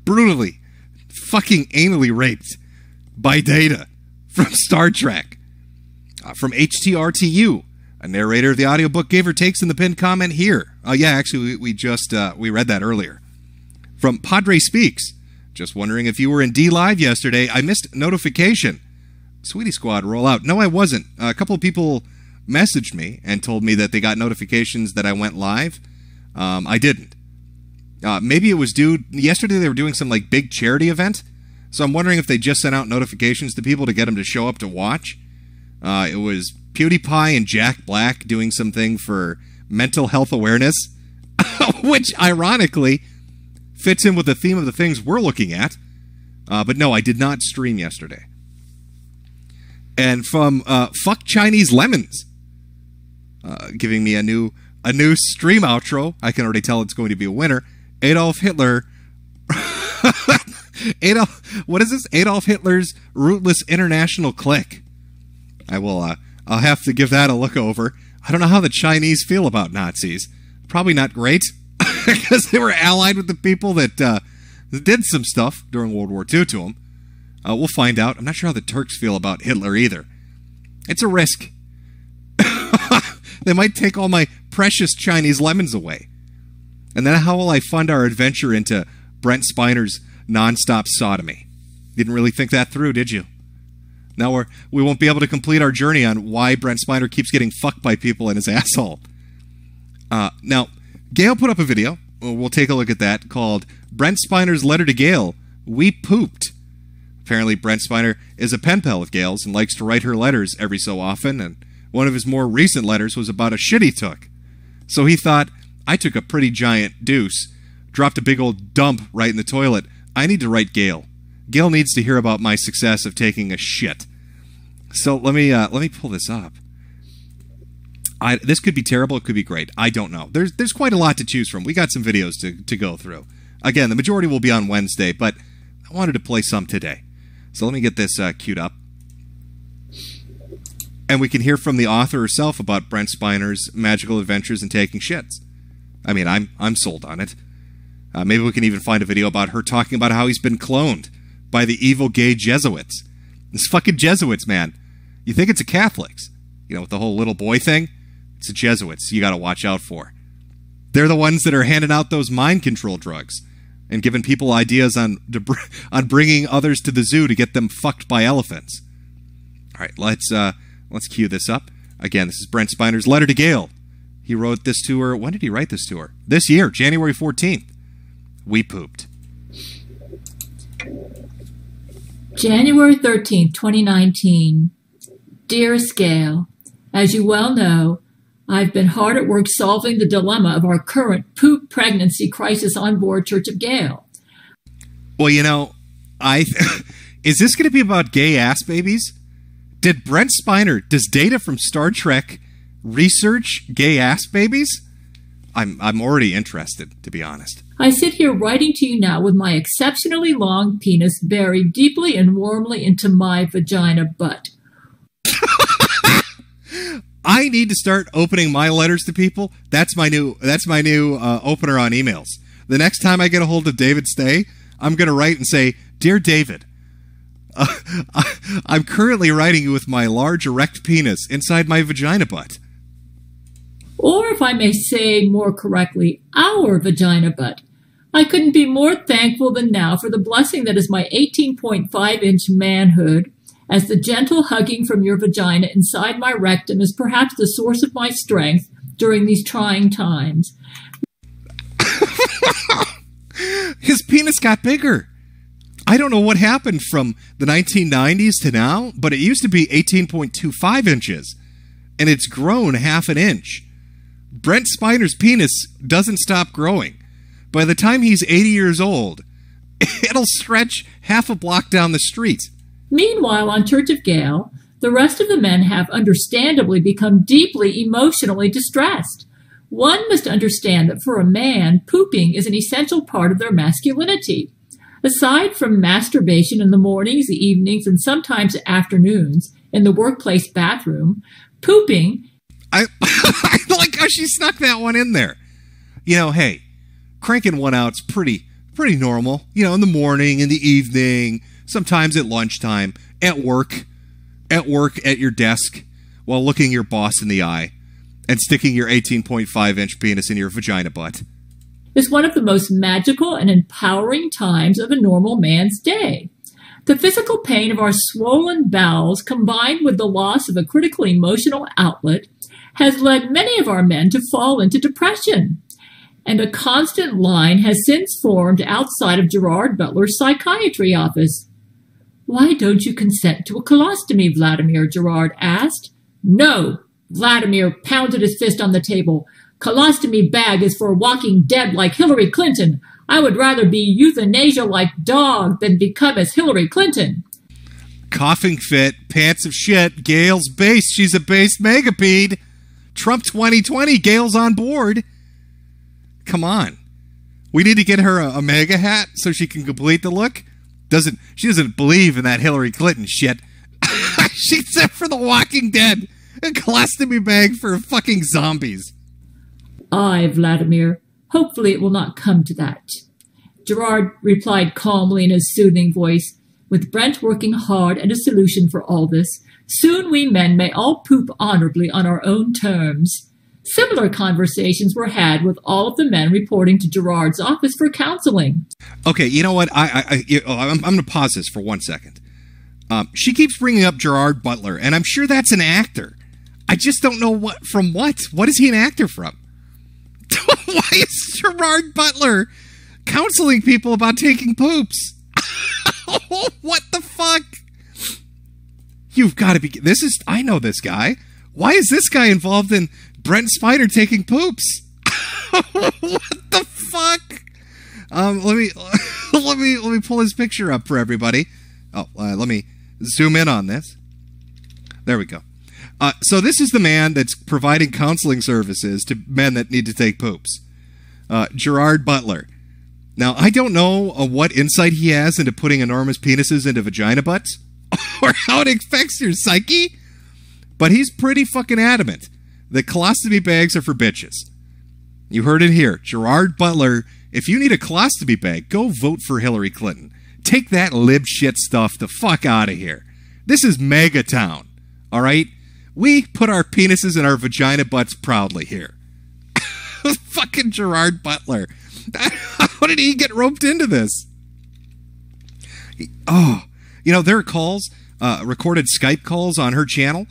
B: Brutally fucking anally raped by Data from Star Trek. From HTRTU, a narrator of the audiobook gave her takes in the pinned comment here. Yeah, actually, we read that earlier. From Padre Speaks. Just wondering if you were in D Live yesterday. I missed notification. Sweetie Squad, roll out. No, I wasn't. A couple of people messaged me and told me that they got notifications that I went live. I didn't. Maybe it was due... Yesterday they were doing some like big charity event. So I'm wondering if they just sent out notifications to people to get them to show up to watch. It was PewDiePie and Jack Black doing something for mental health awareness. Which, ironically, fits in with the theme of the things we're looking at. But no, I did not stream yesterday. And from Fuck Chinese Lemons, giving me a new stream outro. I can already tell it's going to be a winner. Adolf Hitler. What is this? Adolf Hitler's Rootless International Clique. I'll have to give that a look over. I don't know how the Chinese feel about Nazis. Probably not great, because they were allied with the people that did some stuff during World War II to them. We'll find out. I'm not sure how the Turks feel about Hitler either. It's a risk. They might take all my precious Chinese lemons away. And then how will I fund our adventure into Brent Spiner's nonstop sodomy? Didn't really think that through, did you? Now we won't be able to complete our journey on why Brent Spiner keeps getting fucked by people in his asshole. Now, Gail put up a video. We'll take a look at that, called Brent Spiner's Letter to Gail. We pooped. Apparently, Brent Spiner is a pen pal of Gail's and likes to write her letters every so often, and one of his more recent letters was about a shit he took. So he thought, I took a pretty giant deuce, dropped a big old dump right in the toilet. I need to write Gail. Gail needs to hear about my success of taking a shit. So let me pull this up. This could be terrible. It could be great. I don't know. There's quite a lot to choose from. We got some videos to go through. Again, the majority will be on Wednesday, but I wanted to play some today. So let me get this queued up. And we can hear from the author herself about Brent Spiner's magical adventures and taking shits. I mean, I'm sold on it. Maybe we can even find a video about her talking about how he's been cloned by the evil gay Jesuits. It's fucking Jesuits, man. You think it's the Catholics, you know, with the whole little boy thing? It's the Jesuits you got to watch out for. They're the ones that are handing out those mind control drugs and giving people ideas on bringing others to the zoo to get them fucked by elephants. All right, let's cue this up. Again, this is Brent Spiner's Letter to Gail. He wrote this to her. When did he write this to her? This year, January 14th. We pooped.
C: January 13th, 2019. Dearest Gail, as you well know, I've been hard at work solving the dilemma of our current poop pregnancy crisis on board Church of Gail.
B: Well, you know, is this going to be about gay ass babies? Did Brent Spiner, does Data from Star Trek research gay ass babies? I'm already interested, to be honest.
C: I sit here writing to you now with my exceptionally long penis buried deeply and warmly into my vagina butt.
B: I need to start opening my letters to people, that's my new opener on emails. The next time I get a hold of David Stay, I'm going to write and say, "Dear David, I'm currently writing you with my large erect penis inside my vagina butt."
C: Or, if I may say more correctly, our vagina butt. I couldn't be more thankful than now for the blessing that is my 18.5-inch manhood, as the gentle hugging from your vagina inside my rectum is perhaps the source of my strength during these trying times.
B: His penis got bigger. I don't know what happened from the 1990s to now, but it used to be 18.25 inches, and it's grown half an inch. Brent Spiner's penis doesn't stop growing. By the time he's 80 years old, it'll stretch half a block down the street.
C: Meanwhile, on Church of Gale, the rest of the men have understandably become deeply emotionally distressed. One must understand that for a man, pooping is an essential part of their masculinity. Aside from masturbation in the mornings, the evenings, and sometimes afternoons in the workplace bathroom, pooping...
B: I like how she snuck that one in there. You know, hey, cranking one out's pretty normal. You know, in the morning, in the evening, sometimes at lunchtime, at work at your desk, while looking your boss in the eye and sticking your 18.5-inch penis in your vagina butt.
C: Is one of the most magical and empowering times of a normal man's day. The physical pain of our swollen bowels, combined with the loss of a critical emotional outlet, has led many of our men to fall into depression. And a constant line has since formed outside of Gerard Butler's psychiatry office. "Why don't you consent to a colostomy, Vladimir?" Gerard asked. "No." Vladimir pounded his fist on the table. "Colostomy bag is for walking dead like Hillary Clinton. I would rather be euthanasia like dog than become as Hillary Clinton."
B: Coughing fit, pants of shit, Gail's base. She's a base megapede. Trump 2020, Gail's on board. Come on. We need to get her a mega hat so she can complete the look. She doesn't believe in that Hillary Clinton shit. She's there for the Walking Dead. A colostomy bag for fucking zombies.
C: "Aye, Vladimir. Hopefully it will not come to that." Gerard replied calmly in his soothing voice, "With Brent working hard and a solution for all this, soon we men may all poop honorably on our own terms." Similar conversations were had with all of the men reporting to Gerard's office for counseling.
B: Okay, you know what? I'm going to pause this for 1 second. She keeps bringing up Gerard Butler, and I'm sure that's an actor. I just don't know what from what. What is he an actor from? Why is Gerard Butler counseling people about taking poops? What the fuck? You've got to be... I know this guy. Why is this guy involved in Brent Spiner taking poops? What the fuck? Let me pull his picture up for everybody. Oh, let me zoom in on this. There we go. So this is the man that's providing counseling services to men that need to take poops. Gerard Butler. Now, I don't know what insight he has into putting enormous penises into vagina butts or how it affects your psyche, but he's pretty fucking adamant that colostomy bags are for bitches. You heard it here. Gerard Butler, if you need a colostomy bag, go vote for Hillary Clinton. Take that lib shit stuff the fuck out of here. This is mega town, all right? We put our penises in our vagina butts proudly here. Fucking Gerard Butler. How did he get roped into this? Oh, you know, there are calls, recorded Skype calls on her channel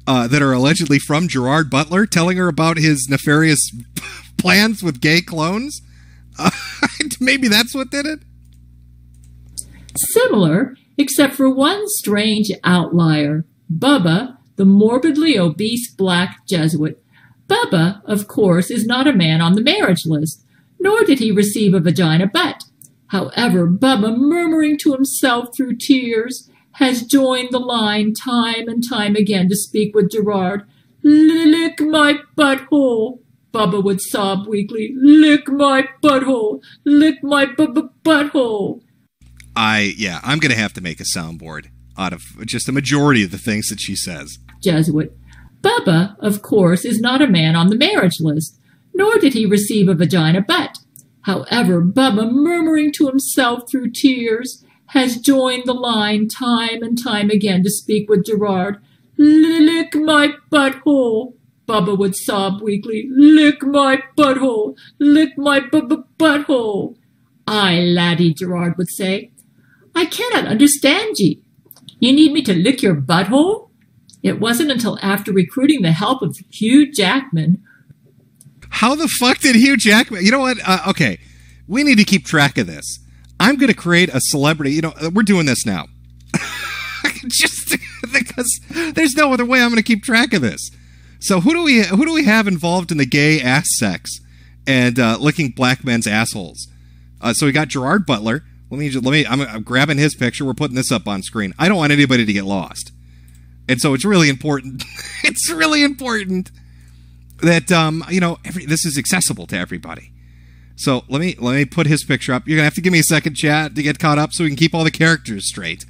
B: that are allegedly from Gerard Butler telling her about his nefarious plans with gay clones. Maybe that's what did it?
C: Similar, except for one strange outlier, Bubba, the morbidly obese black Jesuit. Bubba, of course, is not a man on the marriage list, nor did he receive a vagina butt. However, Bubba, murmuring to himself through tears, has joined the line time and time again to speak with Gerard. "Lick my butthole," Bubba would sob weakly. "Lick my butthole. Lick my butthole."
B: I'm going to have to make a soundboard out of just a majority of the things that she says.
C: Jesuit. Bubba, of course, is not a man on the marriage list, nor did he receive a vagina butt. However, Bubba, murmuring to himself through tears, has joined the line time and time again to speak with Gerard. "Lick my butthole," Bubba would sob weakly. "Lick my butthole, lick my butthole." "Aye, laddie," Gerard would say. "I cannot understand ye. You need me to lick your butthole?" It wasn't until after recruiting the help of Hugh Jackman.
B: How the fuck did Hugh Jackman... You know what? Okay, we need to keep track of this. I'm going to create a celebrity. You know, we're doing this now. Just because there's no other way I'm going to keep track of this. So who do we have involved in the gay ass sex and licking black men's assholes? So we got Gerard Butler. I'm grabbing his picture. We're putting this up on screen. I don't want anybody to get lost. And so it's really important. It's really important that you know, this is accessible to everybody. So let me put his picture up. You're gonna have to give me a second, chat, to get caught up so we can keep all the characters straight.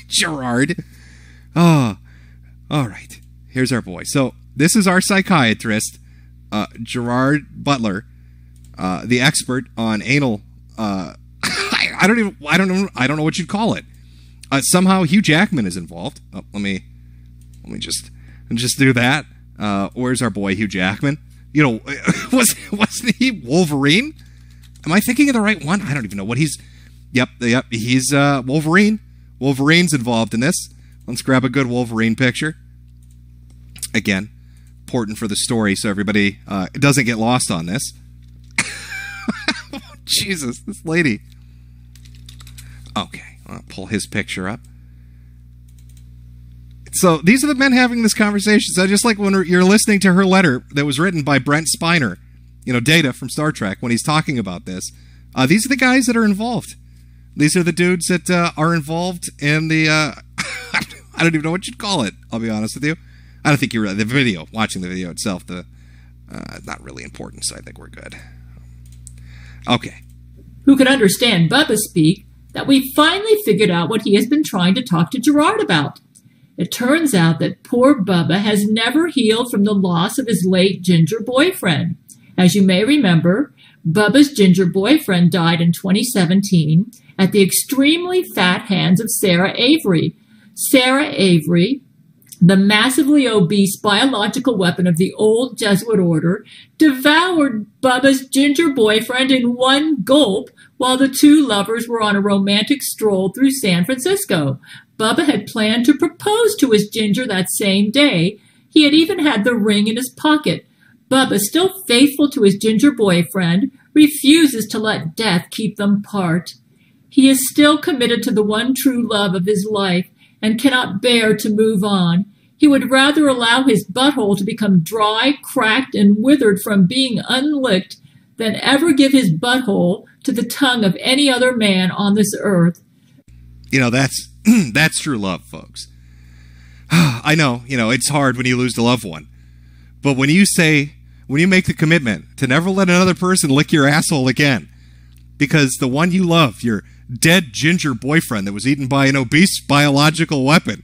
B: Gerard. Oh, all right. Here's our boy. So this is our psychiatrist, Gerard Butler, the expert on anal. I don't know what you'd call it. Somehow Hugh Jackman is involved. Oh, let me just do that. Where's our boy Hugh Jackman? You know, wasn't he Wolverine? Am I thinking of the right one? I don't even know what he's. Yep, he's Wolverine. Wolverine's involved in this. Let's grab a good Wolverine picture. Again, important for the story, so everybody doesn't get lost on this. Jesus, this lady. Okay, I'll pull his picture up. So these are the men having this conversation. So just like when you're listening to her letter that was written by Brent Spiner, you know, Data from Star Trek, when he's talking about this, these are the guys that are involved. These are the dudes that are involved in the, I don't even know what you'd call it, I'll be honest with you. I don't think you're, the video, watching the video itself, not really important, so I think we're good. Okay.
C: Who could understand Bubba speak, that we finally figured out what he has been trying to talk to Gerard about. It turns out that poor Bubba has never healed from the loss of his late ginger boyfriend. As you may remember, Bubba's ginger boyfriend died in 2017 at the extremely fat hands of Sarah Avery. Sarah Avery, the massively obese biological weapon of the old Jesuit order, devoured Bubba's ginger boyfriend in one gulp while the two lovers were on a romantic stroll through San Francisco. Bubba had planned to propose to his ginger that same day. He had even had the ring in his pocket. Bubba, still faithful to his ginger boyfriend, refuses to let death keep them apart. He is still committed to the one true love of his life and cannot bear to move on. He would rather allow his butthole to become dry, cracked, and withered from being unlicked than ever give his butthole to the tongue of any other man on this earth.
B: You know, that's that's true love, folks. I know, you know, it's hard when you lose a loved one. But when you make the commitment to never let another person lick your asshole again, because the one you love, your dead ginger boyfriend that was eaten by an obese biological weapon,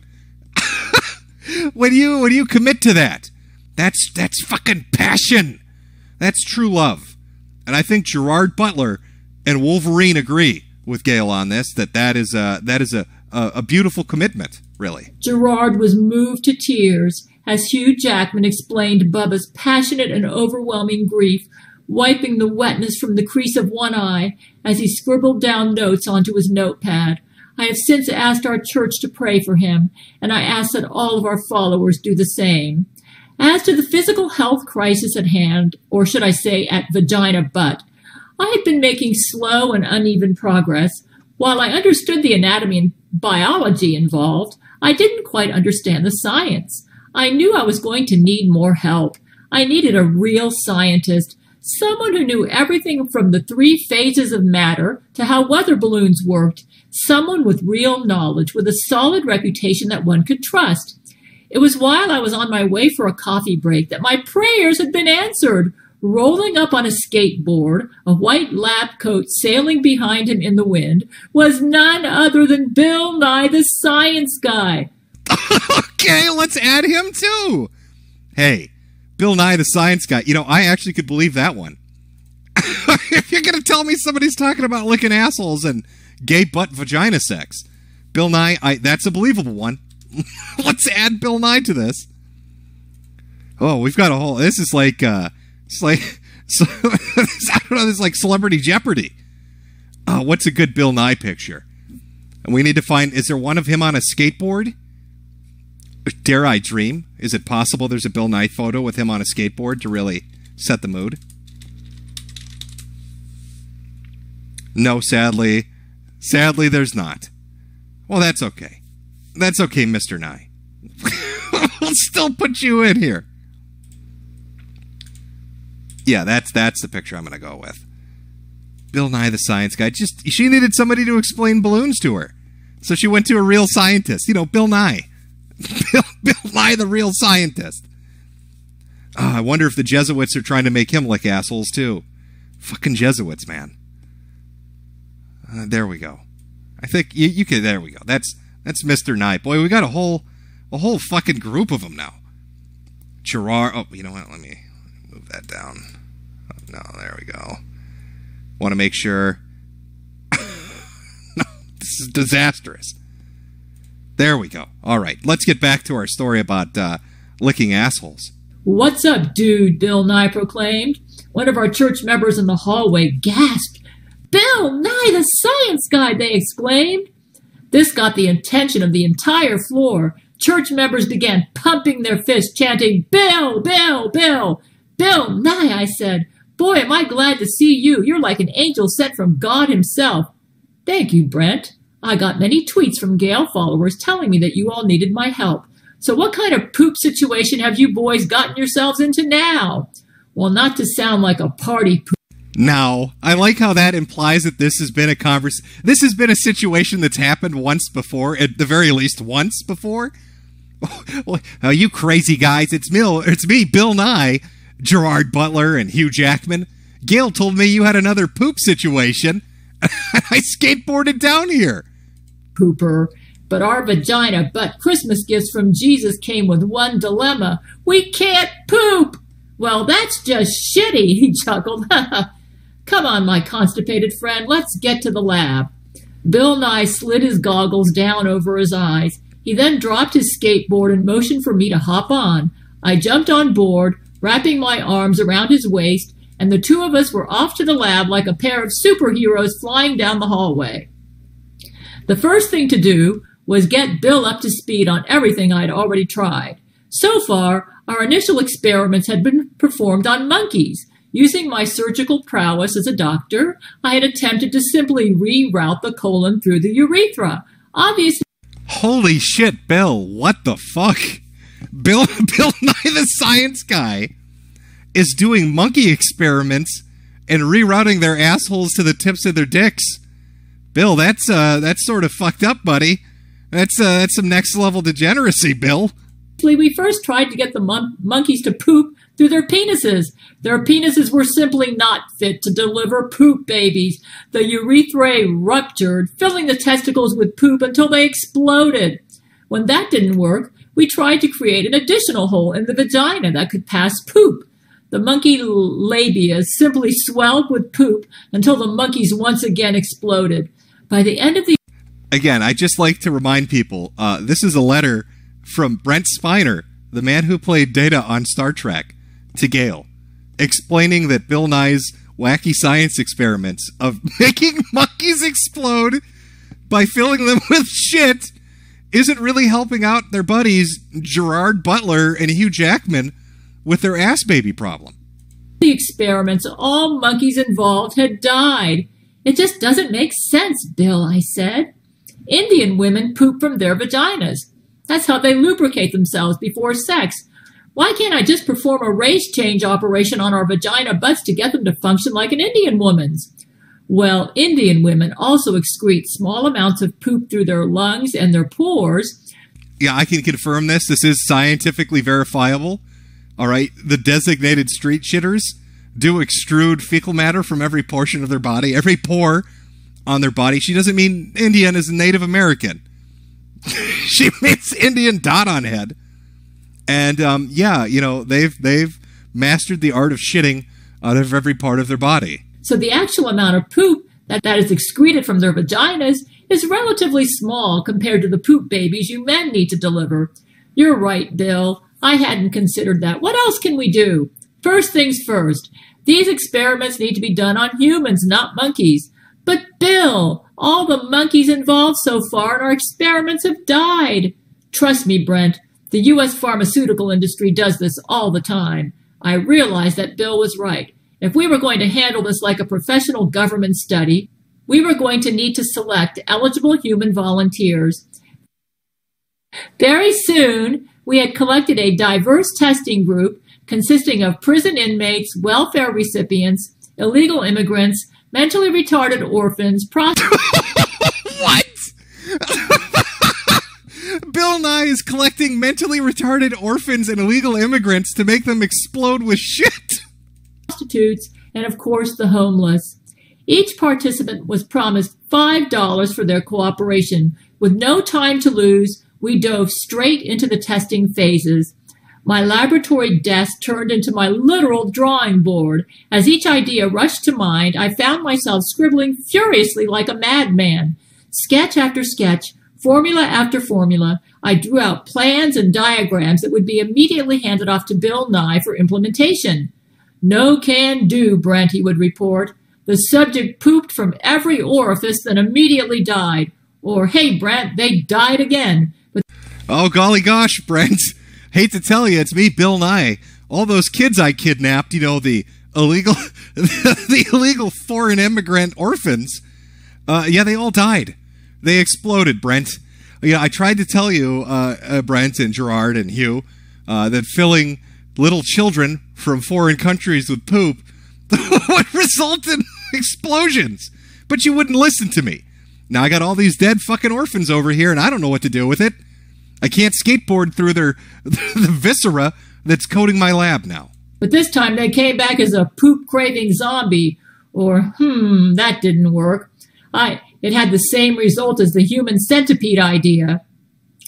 B: when you commit to that, that's fucking passion. That's true love. And I think Gerard Butler and Wolverine agree with Gail on this, that is a beautiful commitment, really.
C: Gerard was moved to tears as Hugh Jackman explained Bubba's passionate and overwhelming grief, wiping the wetness from the crease of one eye as he scribbled down notes onto his notepad. I have since asked our church to pray for him, and I ask that all of our followers do the same. As to the physical health crisis at hand, or should I say at vagina butt, I had been making slow and uneven progress. While I understood the anatomy and biology involved, I didn't quite understand the science. I knew I was going to need more help. I needed a real scientist, someone who knew everything from the 3 phases of matter to how weather balloons worked, someone with real knowledge, with a solid reputation that one could trust. It was while I was on my way for a coffee break that my prayers had been answered. Rolling up on a skateboard, a white lab coat sailing behind him in the wind, was none other than Bill Nye the Science Guy.
B: Okay, let's add him too. Hey, Bill Nye the Science Guy. You know, I actually could believe that one. If you're going to tell me somebody's talking about licking assholes and gay butt vagina sex, Bill Nye, that's a believable one. Let's add Bill Nye to this. Oh, we've got a whole... This is like... it's like... So, I don't know, this is like Celebrity Jeopardy. What's a good Bill Nye picture? And we need to find... Is there one of him on a skateboard? Dare I dream? Is it possible there's a Bill Nye photo with him on a skateboard to really set the mood? No, sadly. Sadly, there's not. Well, that's okay. That's okay, Mr. Nye. We'll still put you in here. Yeah, that's the picture I'm going to go with. Bill Nye the Science Guy. She needed somebody to explain balloons to her. So she went to a real scientist. You know, Bill Nye. Bill Nye the real scientist. I wonder if the Jesuits are trying to make him lick assholes too. Fucking Jesuits, man. There we go. I think you could. There we go. That's Mr. Nye. Boy, we got a whole fucking group of them now. Gerard. Oh, you know what? Let me move that down. Oh, no, there we go. Want to make sure. No, this is disastrous. There we go. All right, let's get back to our story about licking assholes.
C: "What's up, dude?" Bill Nye proclaimed. One of our church members in the hallway gasped. "Bill Nye the Science Guy!" they exclaimed. This got the attention of the entire floor. Church members began pumping their fists, chanting, "Bill, Bill, Bill!" "Bill Nye," I said. "Boy, am I glad to see you. You're like an angel sent from God himself." "Thank you, Brent. I got many tweets from Gale followers telling me that you all needed my help. So what kind of poop situation have you boys gotten yourselves into now?" Well, not to sound like a party poop.
B: Now, I like how that implies that this has been this has been a situation that's happened once before, at the very least once before. Well, you crazy guys, it's me, Bill Nye, Gerard Butler, and Hugh Jackman. Gail told me you had another poop situation, and I skateboarded down here.
C: Pooper. But our vagina butt Christmas gifts from Jesus came with one dilemma. We can't poop. Well, that's just shitty, he chuckled. Come on, my constipated friend, let's get to the lab. Bill Nye slid his goggles down over his eyes. He then dropped his skateboard and motioned for me to hop on. I jumped on board, wrapping my arms around his waist, and the two of us were off to the lab like a pair of superheroes flying down the hallway. The first thing to do was get Bill up to speed on everything I'd already tried. So far, our initial experiments had been performed on monkeys. Using my surgical prowess as a doctor, I had attempted to simply reroute the colon through the urethra. Obviously,
B: holy shit, Bill, what the fuck? Bill Nye the Science Guy is doing monkey experiments and rerouting their assholes to the tips of their dicks. Bill, that's sort of fucked up, buddy. That's some next level degeneracy, Bill.
C: We first tried to get the monkeys to poop through their penises. Their penises were simply not fit to deliver poop babies. The urethrae ruptured, filling the testicles with poop until they exploded. When that didn't work, we tried to create an additional hole in the vagina that could pass poop. The monkey labia simply swelled with poop until the monkeys once again exploded. By the end of the...
B: Again, I just like to remind people, this is a letter from Brent Spiner, the man who played Data on Star Trek, to Gale, explaining that Bill Nye's wacky science experiments of making monkeys explode by filling them with shit isn't really helping out their buddies Gerard Butler and Hugh Jackman with their ass baby problem.
C: The experiments, all monkeys involved had died. It just doesn't make sense, Bill, I said. Indian women poop from their vaginas. That's how they lubricate themselves before sex. Why can't I just perform a race change operation on our vagina butts to get them to function like an Indian woman's? Well, Indian women also excrete small amounts of poop through their lungs and their pores.
B: Yeah, I can confirm this. This is scientifically verifiable. All right, the designated street shitters do extrude fecal matter from every portion of their body, every pore on their body. She doesn't mean Indian as a Native American. She meets Indian dot on head. And, yeah, you know, they've mastered the art of shitting out of every part of their body.
C: So the actual amount of poop that is excreted from their vaginas is relatively small compared to the poop babies you men need to deliver. You're right, Bill. I hadn't considered that. What else can we do? First things first. These experiments need to be done on humans, not monkeys. But, Bill, all the monkeys involved so far in our experiments have died. Trust me, Brent, the U.S. pharmaceutical industry does this all the time. I realized that Bill was right. If we were going to handle this like a professional government study, we were going to need to select eligible human volunteers. Very soon, we had collected a diverse testing group consisting of prison inmates, welfare recipients, illegal immigrants, mentally retarded orphans,
B: What? Bill Nye is collecting mentally retarded orphans and illegal immigrants to make them explode with shit.
C: prostitutes, and of course the homeless. Each participant was promised $5 for their cooperation. With no time to lose, we dove straight into the testing phases. My laboratory desk turned into my literal drawing board. As each idea rushed to mind, I found myself scribbling furiously like a madman. Sketch after sketch, formula after formula, I drew out plans and diagrams that would be immediately handed off to Bill Nye for implementation. No can do, Brent, he would report. The subject pooped from every orifice, then immediately died. Or, hey, Brent, they died again. But
B: oh, golly gosh, Brent. Hate to tell you, it's me, Bill Nye. All those kids I kidnapped, you know, the illegal, the illegal foreign immigrant orphans, yeah, they all died. They exploded, Brent. Yeah, I tried to tell you, Brent and Gerard and Hugh, that filling little children from foreign countries with poop would result in explosions. But you wouldn't listen to me. Now I got all these dead fucking orphans over here, and I don't know what to do with it. I can't skateboard through the viscera that's coating my lab now.
C: But this time they came back as a poop-craving zombie. Or, that didn't work. It had the same result as the human centipede idea.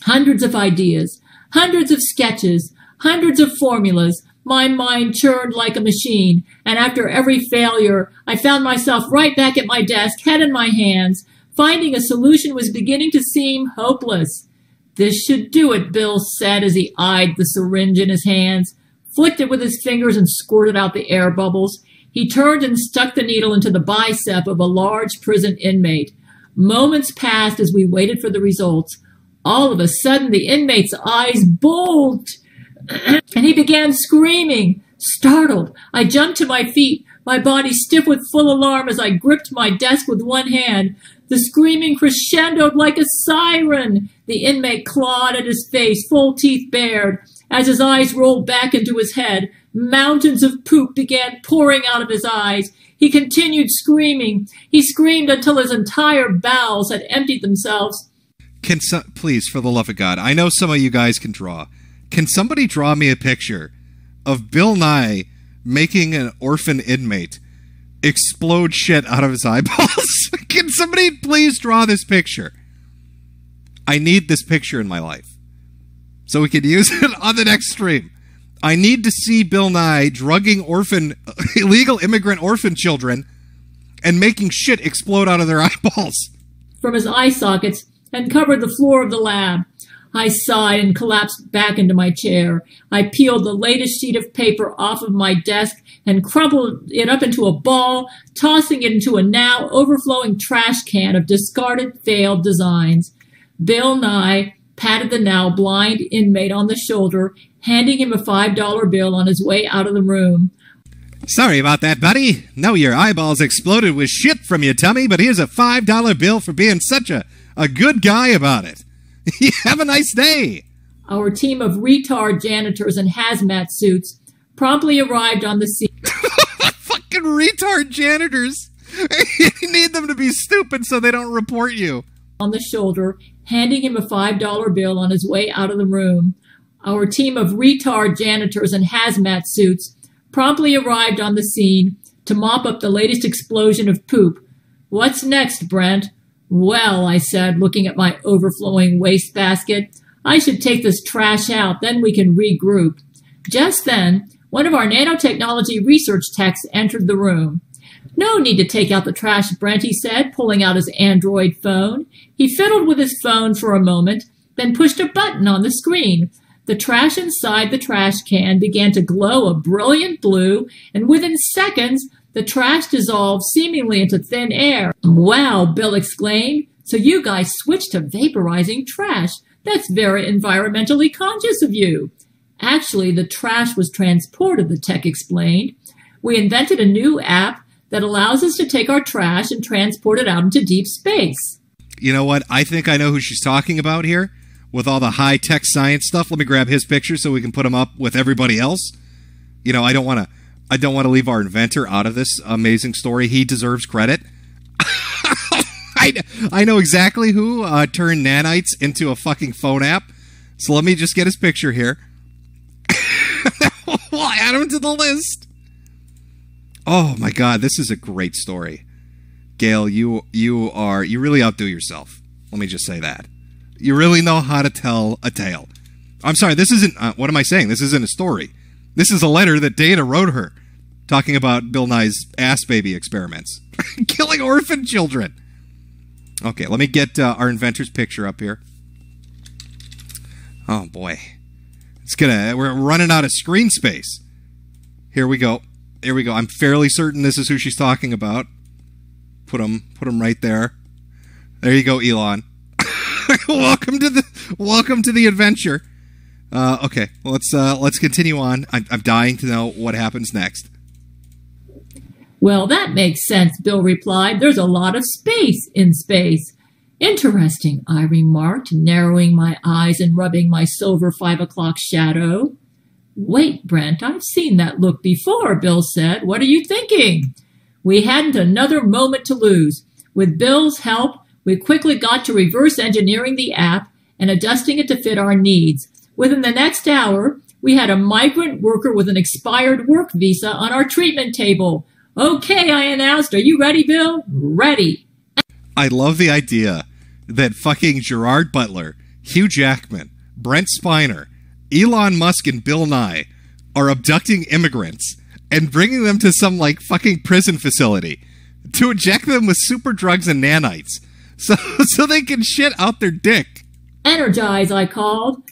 C: Hundreds of ideas, hundreds of sketches, hundreds of formulas. My mind churned like a machine, and after every failure, I found myself right back at my desk, head in my hands. Finding a solution was beginning to seem hopeless. This should do it, Bill said as he eyed the syringe in his hands, flicked it with his fingers and squirted out the air bubbles. He turned and stuck the needle into the bicep of a large prison inmate. Moments passed as we waited for the results. All of a sudden, the inmate's eyes bulged, and he began screaming. Startled, I jumped to my feet, my body stiff with full alarm as I gripped my desk with one hand. The screaming crescendoed like a siren. The inmate clawed at his face, full teeth bared. As his eyes rolled back into his head, mountains of poop began pouring out of his eyes. He continued screaming. He screamed until his entire bowels had emptied themselves.
B: Please, for the love of God, I know some of you guys can draw. Can somebody draw me a picture of Bill Nye making an orphan inmate explode shit out of his eyeballs? Can somebody please draw this picture? I need this picture in my life so we can use it on the next stream. I need to see Bill Nye drugging illegal immigrant orphan children and making shit explode out of their eyeballs
C: from his eye sockets and covered the floor of the lab. I sighed and collapsed back into my chair. I peeled the latest sheet of paper off of my desk and crumpled it up into a ball, tossing it into a now overflowing trash can of discarded, failed designs. Bill Nye patted the now blind inmate on the shoulder, handing him a $5 bill on his way out of the room.
B: Sorry about that, buddy. Know your eyeballs exploded with shit from your tummy, but here's a $5 bill for being such a good guy about it. Have a nice day.
C: Our team of retard janitors in hazmat suits promptly arrived on the scene.
B: Fucking retard janitors. You need them to be stupid so they don't report you.
C: On the shoulder, handing him a $5 bill on his way out of the room. Our team of retard janitors in hazmat suits promptly arrived on the scene to mop up the latest explosion of poop. What's next, Brent? Well, I said, looking at my overflowing wastebasket, I should take this trash out, then we can regroup. Just then, one of our nanotechnology research techs entered the room. No need to take out the trash, Brent, he said, pulling out his Android phone. He fiddled with his phone for a moment, then pushed a button on the screen. The trash inside the trash can began to glow a brilliant blue, and within seconds, the trash dissolved seemingly into thin air. Wow, Bill exclaimed. So you guys switched to vaporizing trash. That's very environmentally conscious of you. Actually, the trash was transported, the tech explained. We invented a new app that allows us to take our trash and transport it out into deep space.
B: You know what? I think I know who she's talking about here with all the high-tech science stuff. Let me grab his picture so we can put him up with everybody else. You know, I don't want to leave our inventor out of this amazing story. He deserves credit. I know exactly who turned nanites into a fucking phone app. So let me just get his picture here. We'll add him to the list. Oh my God, this is a great story. Gail, you really outdo yourself. Let me just say that. You really know how to tell a tale. I'm sorry, this isn't, what am I saying? This isn't a story. This is a letter that Dana wrote her, talking about Bill Nye's ass baby experiments. Killing orphan children. Okay, let me get our inventor's picture up here. Oh boy. We're running out of screen space. Here we go. Here we go. I'm fairly certain this is who she's talking about. Put him right there. There you go, Elon. welcome to the adventure. Okay, well, let's continue on. I'm dying to know what happens next.
C: Well, that makes sense, Bill replied. There's a lot of space in space. Interesting, I remarked, narrowing my eyes and rubbing my silver 5 o'clock shadow. Wait, Brent, I've seen that look before, Bill said. What are you thinking? We hadn't another moment to lose. With Bill's help, we quickly got to reverse engineering the app and adjusting it to fit our needs. Within the next hour, we had a migrant worker with an expired work visa on our treatment table. Okay, I announced. Are you ready, Bill? Ready.
B: I love the idea that fucking Gerard Butler, Hugh Jackman, Brent Spiner, Elon Musk, and Bill Nye are abducting immigrants and bringing them to some, like, fucking prison facility to inject them with super drugs and nanites so they can shit out their dick.
C: Energize, I called.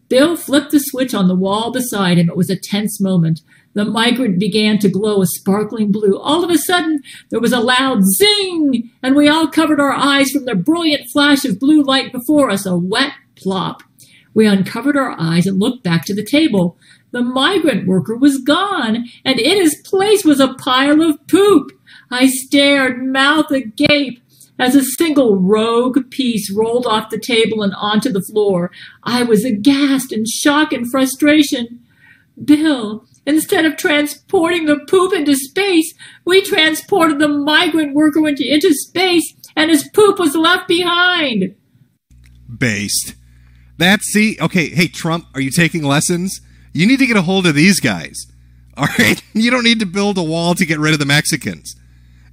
C: Bill flipped the switch on the wall beside him. It was a tense moment. The migrant began to glow a sparkling blue. All of a sudden, there was a loud zing, and we all covered our eyes from the brilliant flash of blue light before us, a wet plop. We uncovered our eyes and looked back to the table. The migrant worker was gone, and in his place was a pile of poop. I stared, mouth agape, as a single rogue piece rolled off the table and onto the floor. I was aghast in shock and frustration. Bill, instead of transporting the poop into space, we transported the migrant worker into space, and his poop was left behind.
B: Based. Okay, hey, Trump, are you taking lessons? You need to get a hold of these guys. All right? You don't need to build a wall to get rid of the Mexicans.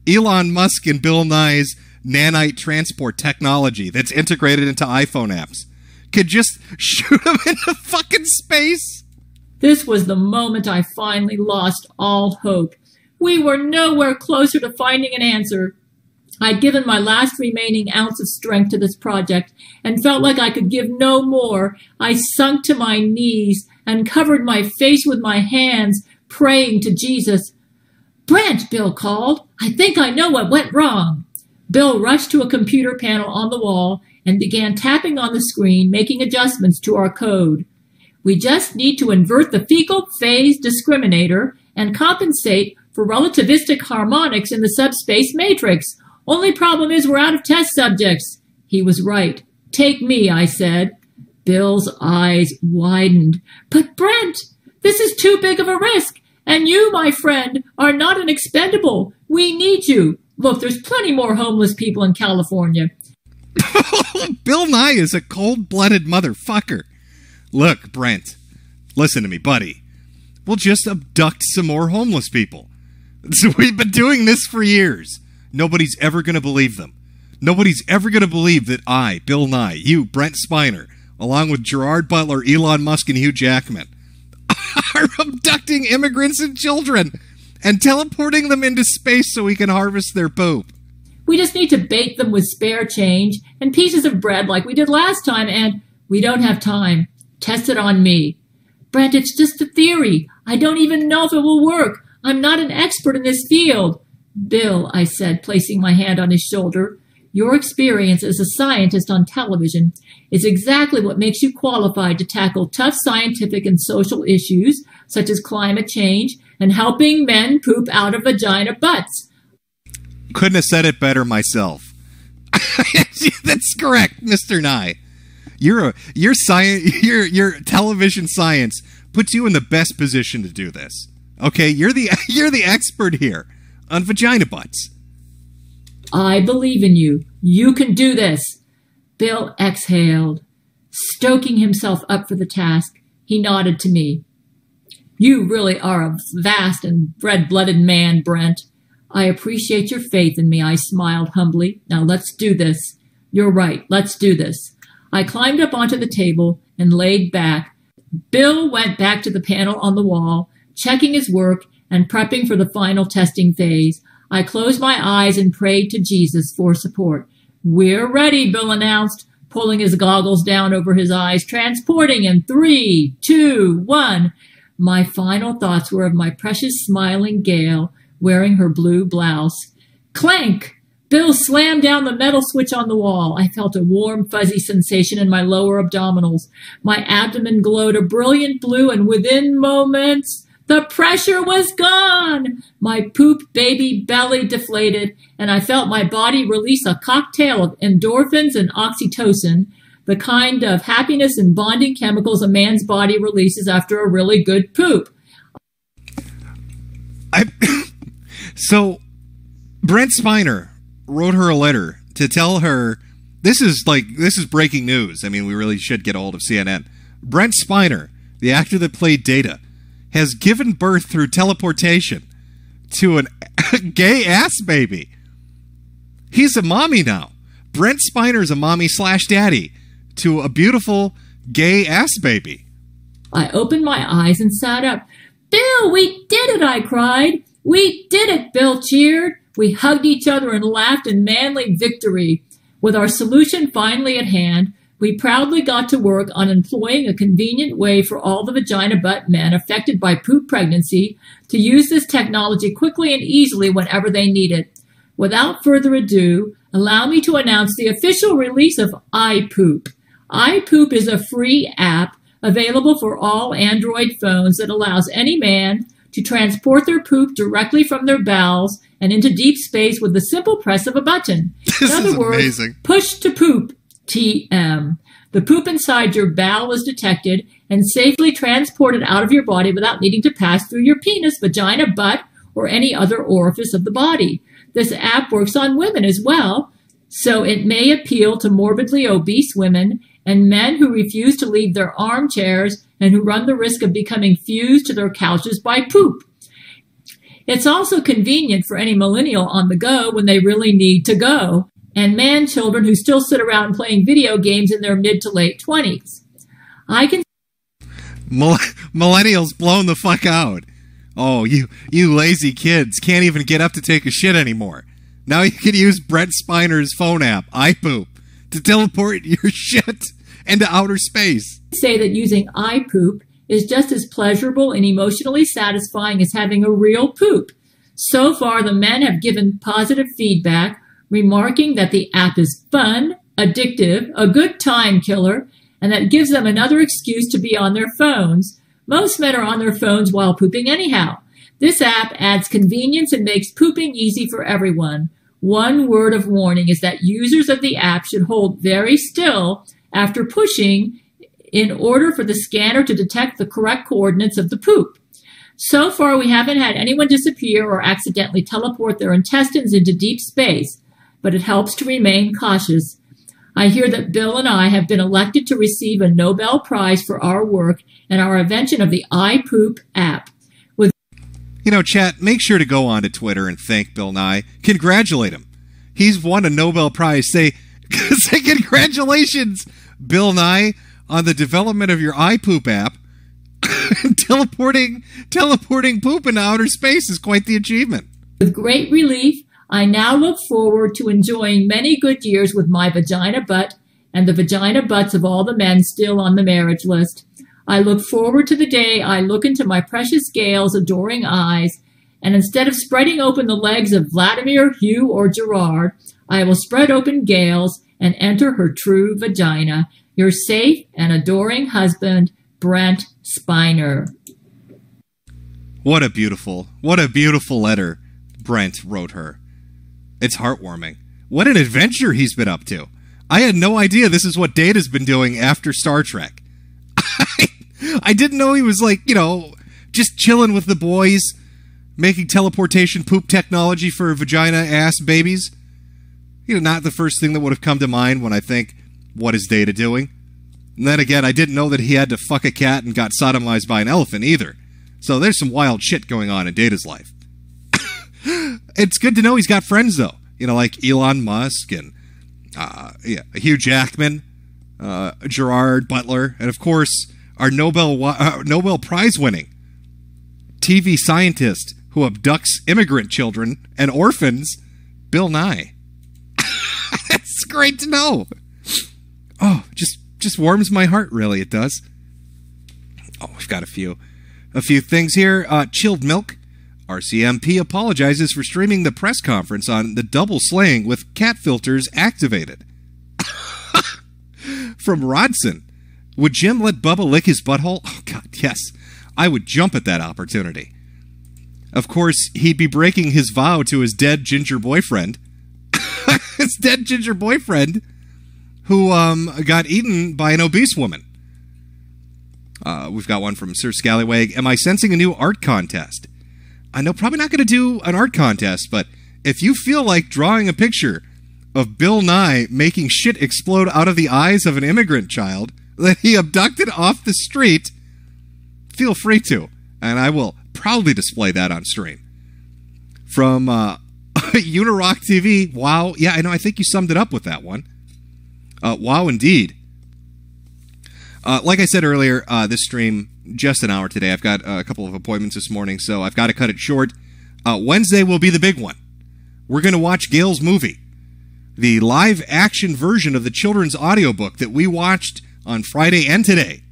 B: Elon Musk and Bill Nye's nanite transport technology that's integrated into iPhone apps could just shoot them into fucking space.
C: This was the moment I finally lost all hope. We were nowhere closer to finding an answer. I'd given my last remaining ounce of strength to this project and felt like I could give no more. I sunk to my knees and covered my face with my hands, praying to Jesus. Brent, Bill called. I think I know what went wrong. Bill rushed to a computer panel on the wall and began tapping on the screen, making adjustments to our code. We just need to invert the fecal phase discriminator and compensate for relativistic harmonics in the subspace matrix. Only problem is we're out of test subjects. He was right. Take me, I said. Bill's eyes widened. But Brent, this is too big of a risk. And you, my friend, are not an expendable. We need you. Look, there's plenty more homeless people in California.
B: Bill Nye is a cold-blooded motherfucker. Look, Brent, listen to me, buddy. We'll just abduct some more homeless people. So we've been doing this for years. Nobody's ever going to believe them. Nobody's ever going to believe that I, Bill Nye, you, Brent Spiner, along with Gerard Butler, Elon Musk, and Hugh Jackman, are abducting immigrants and children and teleporting them into space so we can harvest their poop.
C: We just need to bait them with spare change and pieces of bread like we did last time, and we don't have time. Test it on me. Brent, it's just a theory. I don't even know if it will work. I'm not an expert in this field. Bill, I said, placing my hand on his shoulder, your experience as a scientist on television is exactly what makes you qualified to tackle tough scientific and social issues such as climate change and helping men poop out of vagina butts.
B: Couldn't have said it better myself. That's correct, Mr. Nye. Your television science puts you in the best position to do this. Okay, you're the expert here on vagina butts.
C: I believe in you. You can do this. Bill exhaled. Stoking himself up for the task, he nodded to me. You really are a vast and red-blooded man, Brent. I appreciate your faith in me, I smiled humbly. Now let's do this. You're right, let's do this. I climbed up onto the table and laid back. Bill went back to the panel on the wall, checking his work and prepping for the final testing phase. I closed my eyes and prayed to Jesus for support. We're ready, Bill announced, pulling his goggles down over his eyes, transporting in 3, 2, 1. My final thoughts were of my precious smiling Gail wearing her blue blouse. Clank! Bill slammed down the metal switch on the wall. I felt a warm, fuzzy sensation in my lower abdominals. My abdomen glowed a brilliant blue, and within moments, the pressure was gone. My poop baby belly deflated, and I felt my body release a cocktail of endorphins and oxytocin, the kind of happiness and bonding chemicals a man's body releases after a really good poop.
B: So, Brent Spiner wrote her a letter to tell her, this is breaking news. I mean, we really should get a hold of CNN. Brent Spiner, the actor that played Data, has given birth through teleportation to a gay ass baby. He's a mommy now. Brent Spiner's a mommy/daddy to a beautiful gay ass baby.
C: I opened my eyes and sat up. Bill, we did it, I cried. We did it, Bill cheered. We hugged each other and laughed in manly victory. With our solution finally at hand, we proudly got to work on employing a convenient way for all the vagina butt men affected by poop pregnancy to use this technology quickly and easily whenever they need it. Without further ado, allow me to announce the official release of iPoop. iPoop is a free app available for all Android phones that allows any man to transport their poop directly from their bowels and into deep space with the simple press of a button.
B: This
C: In other
B: is
C: words,
B: amazing.
C: Push to poop, TM. The poop inside your bowel is detected and safely transported out of your body without needing to pass through your penis, vagina, butt, or any other orifice of the body. This app works on women as well, so it may appeal to morbidly obese women and men who refuse to leave their armchairs and who run the risk of becoming fused to their couches by poop. It's also convenient for any millennial on the go when they really need to go, and man children who still sit around playing video games in their mid to late 20s. I can
B: Millennials blown the fuck out. Oh, you lazy kids can't even get up to take a shit anymore. Now you can use Brent Spiner's phone app, iPoop, to teleport your shit into outer space.
C: say that using iPoop is just as pleasurable and emotionally satisfying as having a real poop. So far, the men have given positive feedback, remarking that the app is fun, addictive, a good time killer, and that gives them another excuse to be on their phones. Most men are on their phones while pooping anyhow. This app adds convenience and makes pooping easy for everyone. One word of warning is that users of the app should hold very still after pushing in order for the scanner to detect the correct coordinates of the poop. So far, we haven't had anyone disappear or accidentally teleport their intestines into deep space, but it helps to remain cautious. I hear that Bill and I have been elected to receive a Nobel Prize for our work and our invention of the iPoop app.
B: You know, chat, make sure to go on to Twitter and thank Bill Nye. Congratulate him. he's won a Nobel Prize. Say congratulations, Bill Nye, on the development of your iPoop app. teleporting poop into outer space is quite the achievement.
C: With great relief, I now look forward to enjoying many good years with my vagina butt and the vagina butts of all the men still on the marriage list. I look forward to the day I look into my precious Gail's adoring eyes, and instead of spreading open the legs of Vladimir, Hugh, or Gerard, I will spread open Gail's and enter her true vagina. Your safe and adoring husband, Brent Spiner.
B: What a beautiful letter Brent wrote her. It's heartwarming. What an adventure he's been up to. I had no idea this is what Data's been doing after Star Trek. I didn't know he was like, just chilling with the boys, making teleportation poop technology for vagina-ass babies. Not the first thing that would have come to mind when I think, what is Data doing? And then again, I didn't know that he had to fuck a cat and got sodomized by an elephant either. So there's some wild shit going on in Data's life. It's good to know he's got friends, though. Like Elon Musk and Hugh Jackman, Gerard Butler, and of course, our Nobel Prize-winning TV scientist who abducts immigrant children and orphans, Bill Nye. That's great to know. Oh, just warms my heart, really, it does. Oh, we've got a few things here. Chilled Milk. RCMP apologizes for streaming the press conference on the double slaying with cat filters activated. From Rodson. Would Jim let Bubba lick his butthole? Oh, God, yes. I would jump at that opportunity. Of course, he'd be breaking his vow to his dead ginger boyfriend. His dead ginger boyfriend who got eaten by an obese woman. We've got one from Sir Scallywag. Am I sensing a new art contest? I know, probably not going to do an art contest, but if you feel like drawing a picture of Bill Nye making shit explode out of the eyes of an immigrant child that he abducted off the street, feel free to, and I will proudly display that on stream. From Unirock TV, wow, yeah, I know, I think you summed it up with that one. Wow, indeed. Like I said earlier, this stream, just an hour today. I've got a couple of appointments this morning, so I've got to cut it short. Wednesday will be the big one. We're going to watch Gail's movie, the live-action version of the children's audiobook that we watched on Friday and today.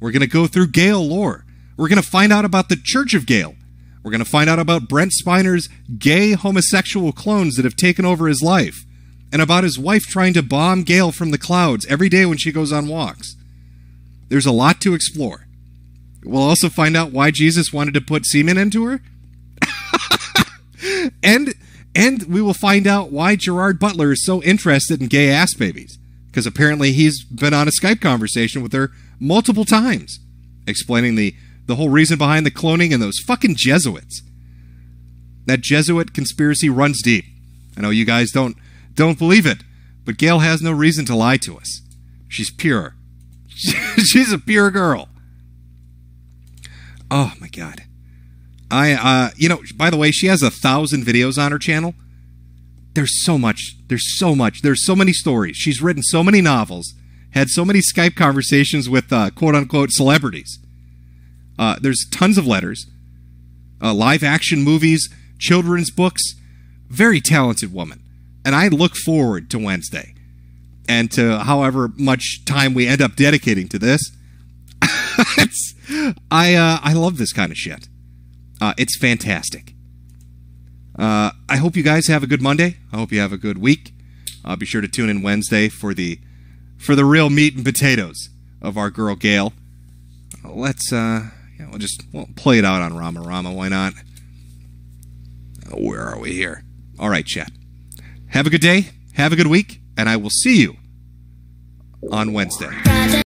B: We're going to go through Gail lore. We're going to find out about the Church of Gail. We're going to find out about Brent Spiner's gay homosexual clones that have taken over his life, and about his wife trying to bomb Gail from the clouds every day when she goes on walks. There's a lot to explore. We'll also find out why Jesus wanted to put semen into her. And we will find out why Gerard Butler is so interested in gay ass babies. Because apparently he's been on a Skype conversation with her multiple times, explaining the whole reason behind the cloning and those fucking Jesuits. That Jesuit conspiracy runs deep. I know you guys don't believe it, but Gail has no reason to lie to us. She's pure. She's a pure girl. Oh my God. By the way, she has 1,000 videos on her channel. There's so much. There's so many stories. She's written so many novels, had so many Skype conversations with quote-unquote celebrities. There's tons of letters, live action movies, children's books. Very talented woman. And I look forward to Wednesday and to however much time we end up dedicating to this. I love this kind of shit. It's fantastic. I hope you guys have a good Monday. I hope you have a good week. Be sure to tune in Wednesday for the real meat and potatoes of our girl Gail. Let's we'll play it out on Rama Rama. Why not? Where are we here? All right, chat. Have a good day. Have a good week, and I will see you on Wednesday.